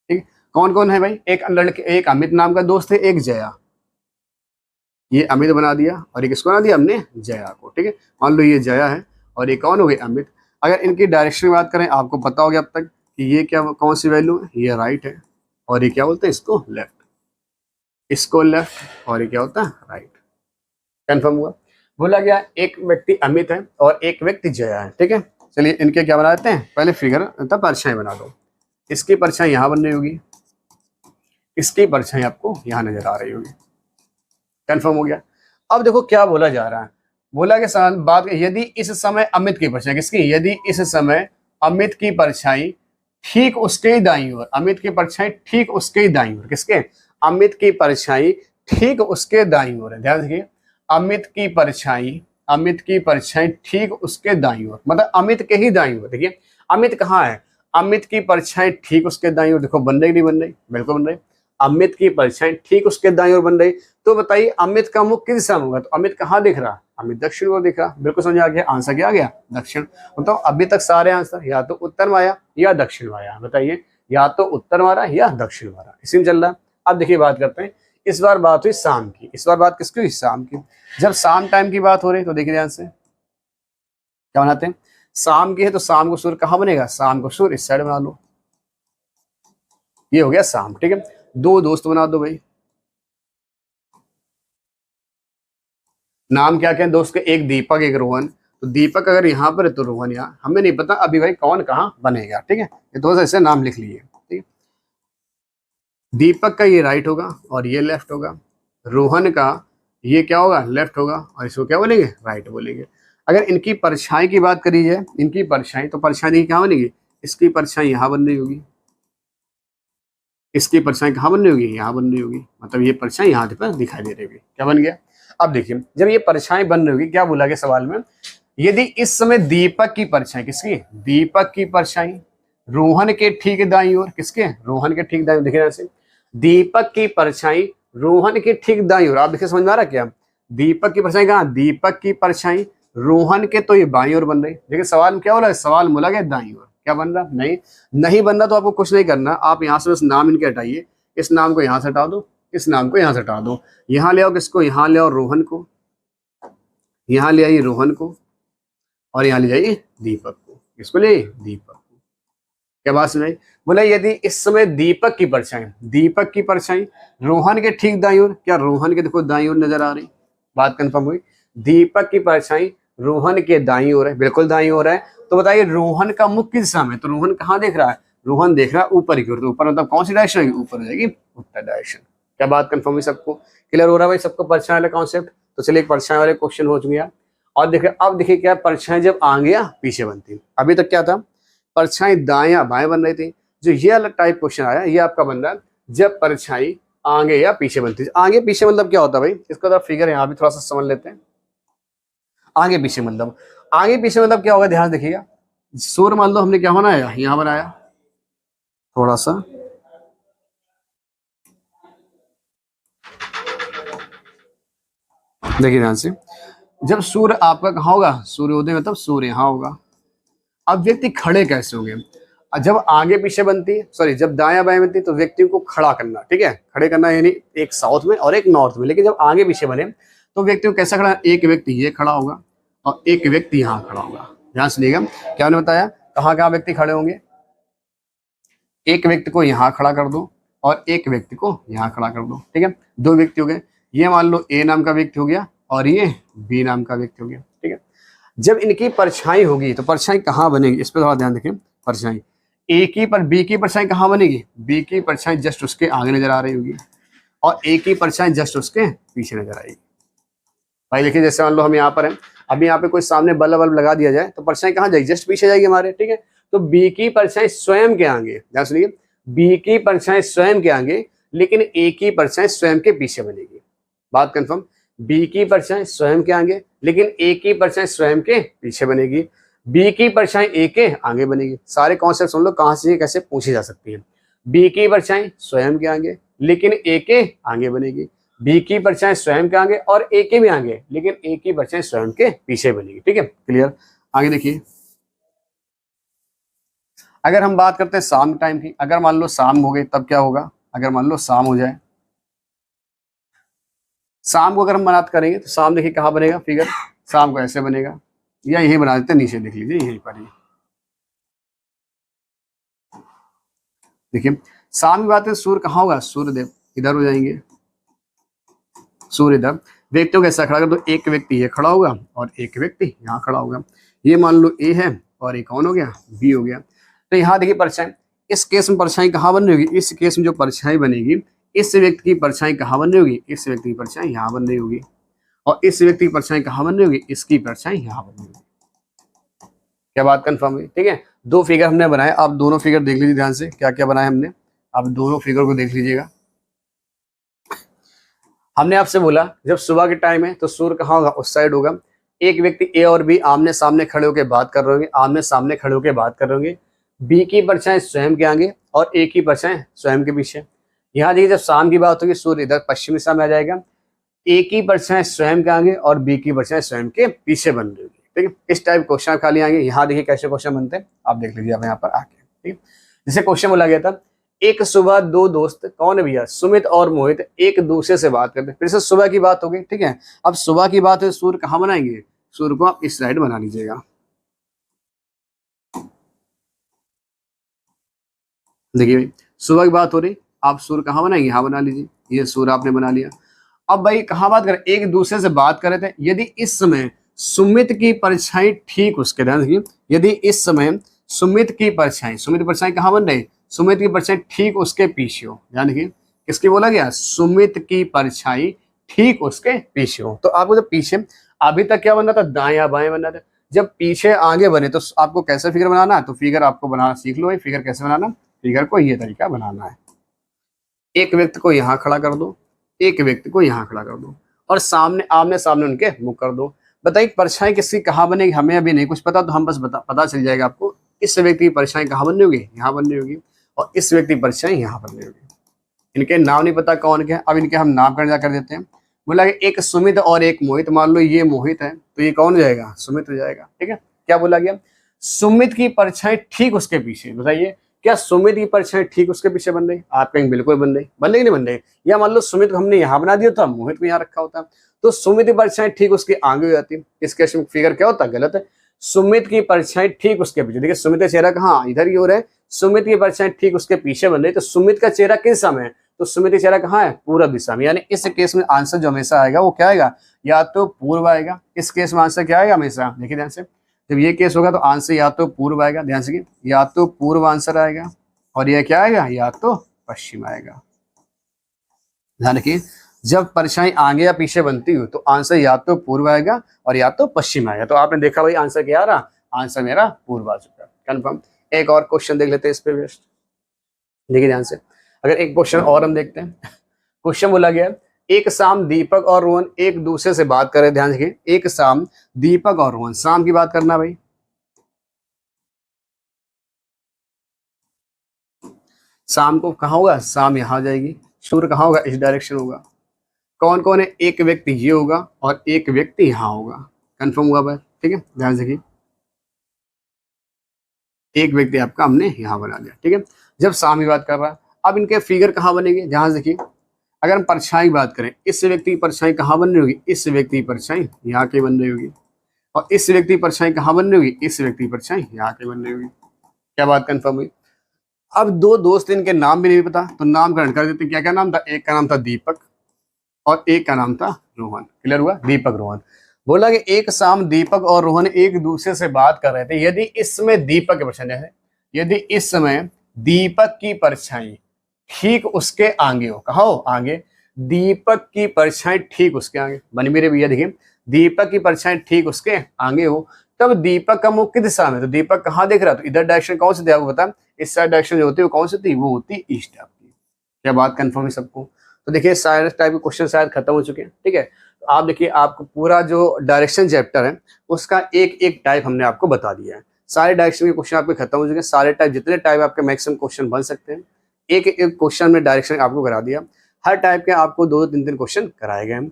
ठीक है। कौन कौन है भाई, एक लड़के, एक अमित नाम का दोस्त है, एक जया। ये अमित बना दिया और ये किसको बना दिया हमने, जया को, ठीक है। मान लो ये जया है और ये कौन हो गए, अमित। अगर इनकी डायरेक्शन की बात करें, आपको पता हो गया अब तक कि ये क्या, कौन सी वैल्यू है, ये राइट है, और ये क्या बोलते हैं इसको, लेफ्ट। इसको लेफ्ट और ये क्या होता है, राइट। कंफर्म हुआ? बोला गया एक व्यक्ति अमित है और एक व्यक्ति जया है, ठीक है। चलिए इनके क्या बना देते हैं, पहले फिगर तब परछाई बना दो। इसकी परछाई यहाँ बन रही होगी, इसकी परछाई आपको यहाँ नजर आ रही होगी। कंफर्म हो गया? अब देखो क्या बोला जा रहा है, बोला कि बात यदि इस समय अमित की परछाई, किसकी, यदि इस समय अमित की परछाई ठीक उसके दाईं ओर, अमित की परछाई ठीक उसके दाईं ओर, किसके, अमित की परछाई ठीक उसके दाईं ओर है। ध्यान रखिए, अमित की परछाई ठीक उसके दाईं ओर, मतलब अमित के ही दाईं ओर। देखिए अमित कहाँ है, अमित की परछाई ठीक उसके दाईं ओर। देखो बन रही नहीं बन रही, बिल्कुल बन रही। अमित की परछाई ठीक उसके दाईं ओर बन रही। तो बताइए अमित का मुख किस दिशा में होगा, तो अमित कहाँ दिख रहा, अमित दक्षिण ओर दिख रहा। बिल्कुल समझ आ गया, आंसर क्या आ गया, दक्षिण। तो अभी तक सारे आंसर या तो उत्तर में आया या दक्षिण में आया। बताइए या तो उत्तर में आ रहा या दक्षिण में आ रहा, इसी में चल रहा। अब देखिए बात करते हैं, इस बार बात हुई शाम की। इस बार बात किसकी हुई, शाम की। जब शाम टाइम की बात हो रही तो देखिए ध्यान से क्या बनाते हैं, शाम की है तो शाम को सूर्य कहाँ बनेगा, शाम को सूर्य इस साइड बना लो। ये हो गया शाम, ठीक है। दो दोस्त बना दो भाई। नाम क्या क्या है दोस्त के, एक दीपक एक रोहन। तो दीपक अगर यहाँ पर है तो रोहन यहाँ, हमें नहीं पता अभी भाई कौन कहाँ बनेगा, ठीक है। ये थोड़ा सा ऐसे नाम लिख लीजिए, ठीक है। दीपक का ये राइट होगा और ये लेफ्ट होगा। रोहन का ये क्या होगा, लेफ्ट होगा, और इसको क्या बोलेंगे, राइट बोलेंगे। अगर इनकी परछाई की बात करी जाए, इनकी परछाई, तो परछाई देखिए कहाँ बनेगी, इसकी परछाई यहाँ बन रही होगी, इसकी परछाई कहाँ बन रही होगी, यहाँ बन रही होगी। मतलब ये परछाई यहाँ पर दिखाई दे रही होगी। क्या बन गया? अब देखिए जब ये परछाई बन रही होगी, क्या बोला गया सवाल में, यदि इस समय दीपक की परछाई, किसकी, दीपक की परछाई रोहन के ठीक दाईं ओर, किसके, रोहन के ठीक दाईं ओर। देखिए ऐसे दीपक की परछाई रोहन के ठीक दाईं ओर। आप देखिए समझ में आ रहा क्या, दीपक की परछाई कहाँ, दीपक की परछाई रोहन के तो ये बाईं ओर बन रही। देखिए सवाल में क्या हो रहा है, सवाल बोला गया दाईं ओर, क्या बन रहा, नहीं नहीं बन रहा तो आपको कुछ नहीं करना, आप यहाँ से बस नाम इनके हटाइए, इस नाम को यहाँ से हटा दो, इस नाम को यहाँ से हटा दो, यहाँ ले आओ किसको, यहाँ ले आओ रोहन को, यहाँ ले आइए रोहन को, और यहाँ ले जाइए दीपक को, किसको ले, दीपक को। क्या बात सुनाई, बोला यदि इस समय दीपक की परछाई रोहन के ठीक दाईं ओर, क्या रोहन के देखो दाईं ओर नजर आ रही, बात कंफर्म हुई, दीपक की परछाई रोहन के दाईं ओर है, बिल्कुल दाईं ओर है, तो बताइए रोहन का मुख किस दिशा में, तो रोहन कहाँ देख रहा है, रोहन देख रहा है ऊपर की ओर, तो ऊपर मतलब कौन सी डायरेक्शन होगी, ऊपर हो जाएगी उत्तर डायरेक्शन। क्या बात कंफर्म हुई, सबको क्लियर हो रहा है भाई, सबको परछाई वाला कॉन्सेप्ट। तो चलिए परछाई वाले क्वेश्चन हो चुके हैं। और देखिए अब देखिए क्या, परछाई जब आगे या पीछे बनती, अभी तक क्या था, परछाई दाएं या बाएं बन रही थी, जो ये अलग टाइप क्वेश्चन आया ये आपका बन रहा है जब परछाई आगे या पीछे बनती है। आगे पीछे मतलब क्या होता है भाई, इसका तो फिगर यहाँ भी थोड़ा सा समझ लेते हैं। आगे पीछे मतलब क्या होगा, ध्यान देखिएगा, सूर्य मान लो हमने क्या बनाया, यहाँ बनाया, थोड़ा सा देखिए ध्यान से, जब सूर्य आपका कहाँ होगा, सूर्योदय मतलब सूर्य यहाँ होगा। अब व्यक्ति खड़े कैसे होंगे, जब आगे पीछे बनती है, सॉरी जब दायां बाएं बनती है तो व्यक्ति को खड़ा करना, ठीक है, खड़े करना यानी एक साउथ में और एक नॉर्थ में। लेकिन जब आगे पीछे बने तो व्यक्ति को कैसा खड़ा, एक व्यक्ति ये खड़ा होगा और एक व्यक्ति यहाँ खड़ा होगा। ध्यान सुनिएगा क्या उन्होंने बताया, कहाँ कहाँ व्यक्ति खड़े होंगे, एक व्यक्ति को यहाँ खड़ा कर दो और एक व्यक्ति को यहाँ खड़ा कर दो, ठीक है, दो व्यक्ति हो गए। ये मान लो ए नाम का व्यक्ति हो गया और ये बी नाम का व्यक्ति हो गया, ठीक है। जब इनकी परछाई होगी तो परछाई कहाँ बनेगी, इस पर थोड़ा ध्यान देखें। परछाई ए की पर बी की परछाई कहाँ बनेगी, बी की परछाई जस्ट उसके आगे नजर आ रही होगी और ए की परछाई जस्ट उसके पीछे नजर आएगी। भाई देखिए जैसे मान लो हम यहाँ पर हैं, अभी यहाँ पे कोई सामने बल्ब लगा दिया जाए तो परछाई कहाँ जाएगी, जस्ट पीछे जाएगी हमारे, ठीक है। तो बी की परछाई स्वयं के आगे, ध्यान सुनिए, बी की परछाई स्वयं के आगे लेकिन ए की परछाई स्वयं के पीछे बनेगी। बात कंफर्म, बी की परछाई स्वयं के आगे लेकिन ए की परछाई स्वयं के पीछे बनेगी, बी की परछाई ए के आगे बनेगी। सारे कॉन्सेप्ट सुन लो कहाँ से कैसे पूछी जा सकती है। बी की परछाई स्वयं के आगे लेकिन ए के आगे बनेगी, बी की परछाई स्वयं के आगे और ए के भी आगे लेकिन ए की परछाई स्वयं के पीछे बनेगी, ठीक है, क्लियर। आगे देखिए, अगर हम बात करते हैं शाम टाइम की, अगर मान लो शाम हो गई तब क्या होगा, अगर मान लो शाम हो जाए, शाम को अगर हम बात करेंगे तो शाम देखिए कहाँ बनेगा फिगर, शाम को ऐसे बनेगा या यही बना देते हैं, नीचे देख लीजिए यहीं पर ही। देखिए शाम की बात है, सूर्य कहाँ होगा, सूर्यदेव इधर हो जाएंगे, सूर्य इधर, व्यक्तियों कैसा खड़ा कर दो, एक व्यक्ति ये खड़ा होगा और एक व्यक्ति यहाँ खड़ा होगा। ये मान लो ए है और एक कौन हो गया, बी हो गया। तो यहाँ देखिए परछाई, इस केस में परछाई कहाँ बन रही होगी, इस केस में जो परछाई बनेगी इस व्यक्ति की परछाई कहाँ बन रही होगी, इस व्यक्ति की परछाई यहाँ बन रही होगी और इस व्यक्ति की परछाई कहाँ बन रही होगी, इसकी परछाई यहाँ बन रही होगी। क्या बात कंफर्म हुई, ठीक है। दो फिगर हमने बनाए, आप दोनों फिगर देख लीजिए ध्यान से, क्या क्या बनाए हमने, आप दोनों फिगर को देख लीजिएगा। हमने आपसे बोला जब सुबह के टाइम है तो सूर्य कहाँ होगा, उस साइड होगा। एक व्यक्ति ए और बी आमने सामने खड़े होकर बात कर रहे होंगे, आमने सामने खड़े होकर बात कर रहे होंगे, बी की परछाई स्वयं के आगे और ए की परछाई स्वयं के पीछे। यहाँ देखिए जब शाम की बात होगी सूर्य इधर पश्चिमी दिशा में आ जाएगा, ए की परछाई स्वयं के आगे और बी की परछाई स्वयं के पीछे बन रही होगी, ठीक है। इस टाइप क्वेश्चन खाली आएंगे। यहाँ देखिए कैसे क्वेश्चन बनते हैं, आप देख लीजिए आप यहाँ पर आके, ठीक है। जैसे क्वेश्चन बोला गया था, एक सुबह दो दोस्त कौन है भैया, सुमित और मोहित एक दूसरे से बात करते हैं। फिर से सुबह की बात हो गई, ठीक है। अब सुबह की बात है, सूर्य कहाँ बनाएंगे, सूर्य को आप इस साइड बना लीजिएगा। देखिए सुबह की बात हो रही, आप सूर्य कहाँ बनाएंगे, यहाँ बना लीजिए, ये सूर्य आपने बना लिया। अब भाई कहाँ बात करें, एक दूसरे से बात कर रहे थे, यदि इस समय सुमित की परछाई ठीक उसके, ध्यान रखिए, यदि इस समय सुमित की परछाई कहाँ बन रही, सुमित की परछाई ठीक उसके पीछे हो, ध्यान रखिए किसकी बोला गया, सुमित की परछाई ठीक उसके पीछे हो। तो आपको जब पीछे अभी तक क्या बनना था, दायां बाएं बनना था, जब पीछे आगे बने तो आपको कैसे फिगर बनाना है, तो फिगर आपको बनाना सीख लो। फिगर कैसे बनाना, फिगर को ये तरीका बनाना है, एक व्यक्ति को यहाँ खड़ा कर दो, एक व्यक्ति को यहाँ खड़ा कर दो और सामने आमने सामने उनके मुख कर दो। बताइए परछाई किसकी कहाँ बनेगी, हमें अभी नहीं कुछ पता, तो हम बस पता चल जाएगा आपको, इस व्यक्ति की परछाई कहाँ बन रही होगी, यहाँ बन रही होगी और इस व्यक्ति की परछाई यहाँ बन रही होगी। इनके नाम नहीं पता कौन के हैं, अब इनके हम नामकरण कर देते हैं। बोला कि एक सुमित और एक मोहित, मान लो ये मोहित है तो ये कौन हो जाएगा, सुमित हो जाएगा। ठीक है, क्या बोला गया, सुमित की परछाई ठीक उसके पीछे। बताइए क्या सुमित की परछाई ठीक उसके पीछे बन रही, आप कहेंगे बिल्कुल बन रही, बन रही नहीं बन रही। या मान लो सुमित को हमने यहाँ बना दिया था, मोहित को यहाँ रखा होता, तो सुमित की परछाई ठीक उसके आगे हो जाती। इस केस में फिगर क्या होता, गलत है, सुमित की परछाई ठीक उसके पीछे। देखिए सुमित का चेहरा कहाँ, इधर की ओर है, सुमित की परछाई ठीक उसके पीछे बन रही, तो सुमित का चेहरा किस दिशा में है, तो सुमित का चेहरा कहाँ है, पूर्व दिशा में। यानी इस केस में आंसर जो हमेशा आएगा वो क्या आएगा, या तो पूर्व आएगा। इस केस में आंसर क्या आएगा हमेशा, देखिए ध्यान से, जब ये केस होगा तो आंसर या तो पूर्व आएगा, ध्यान से, या तो पूर्व आंसर आएगा, और यह क्या आएगा, या तो पश्चिम आएगा। ध्यान रखिए, जब परछाई आगे या पीछे बनती हो तो आंसर या तो पूर्व आएगा और या तो पश्चिम आएगा। तो आपने देखा भाई आंसर क्या आ रहा, आंसर मेरा पूर्व आ चुका, कंफर्म। एक और क्वेश्चन देख लेते हैं इस पे बेस्ट, देखिए ध्यान से। अगर एक क्वेश्चन और हम देखते हैं, क्वेश्चन बोला गया एक शाम दीपक और रोहन एक दूसरे से बात कर रहे, ध्यान रखिए, एक शाम दीपक और रोहन, शाम की बात करना भाई, शाम को कहाँ होगा, शाम यहाँ आ जाएगी, सूर्य कहाँ होगा, इस डायरेक्शन होगा। कौन कौन है, एक व्यक्ति ये होगा और एक व्यक्ति यहाँ होगा, कंफर्म हुआ भाई। ठीक है, ध्यान से, एक व्यक्ति आपका हमने यहाँ बना दिया। ठीक है, जब शाम की बात कर रहा है, अब इनके फिगर कहाँ बनेंगे, ध्यान से देखिए। अगर हम परछाई की बात करें, इस व्यक्ति की परछाई कहाँ बन रही होगी, इस व्यक्ति की परछाई यहाँ की बन रही होगी, और इस व्यक्ति की परछाई कहाँ बन रही होगी, इस व्यक्ति की परछाई यहाँ की बन रही होगी। क्या बात कंफर्म हुई। अब दो दोस्त, इनके नाम भी नहीं पता तो नामकरण कर देते, क्या क्या नाम था, एक का नाम था दीपक और एक का नाम था रोहन। क्लियर हुआ, दीपक रोहन। बोला कि एक शाम दीपक और रोहन एक दूसरे से बात कर रहे थे, यदि इस समय दीपक की परछाई है, यदि इस समय दीपक की परछाई ठीक उसके आगे हो, कहा हो आगे, दीपक की परछाई ठीक उसके आगे बनी मेरे भैया, देखिए दीपक की परछाई ठीक उसके आगे हो, तब दीपक का मुख किस दिशा में, तो दीपक कहाँ देख रहा, तो इधर डायरेक्शन कौन सी दिया बता, इस साइड डायरेक्शन जो होती है वो कौन सी थी, वो होती ईस्ट आपकी। क्या बात कंफर्म है सबको। तो देखिए साइंस टाइप के क्वेश्चन शायद खत्म हो चुके हैं। ठीक है, तो आप देखिए आपको पूरा जो डायरेक्शन चैप्टर है उसका एक एक टाइप हमने आपको बता दिया है। सारे डायरेक्शन के क्वेश्चन आपके खत्म हो चुके हैं, सारे टाइप जितने टाइप आपके मैक्सिमम क्वेश्चन बन सकते हैं, एक एक क्वेश्चन में डायरेक्शन आपको करा दिया। हर टाइप के आपको 2-3 क्वेश्चन कराए गए हैं।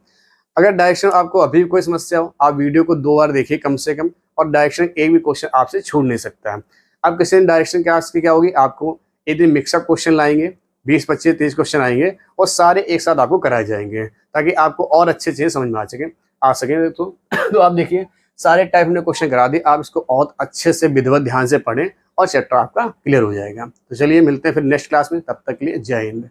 अगर डायरेक्शन आपको अभी भी कोई समस्या हो, आप वीडियो को 2 बार देखिए कम से कम, और डायरेक्शन एक भी क्वेश्चन आपसे छूट नहीं सकता है। अब किसी दिन डायरेक्शन क्लास की क्या होगी, आपको एक दिन मिक्सअप क्वेश्चन लाएंगे, 20, 25, 30 क्वेश्चन आएंगे और सारे एक साथ आपको कराए जाएंगे, ताकि आपको और अच्छे चीजें समझ में आ सके। तो आप देखिए सारे टाइप में क्वेश्चन करा दिए, आप इसको और अच्छे से विधिवत ध्यान से पढ़ें और चैप्टर आपका क्लियर हो जाएगा। तो चलिए मिलते हैं फिर नेक्स्ट क्लास में, तब तक के लिए जय हिंद।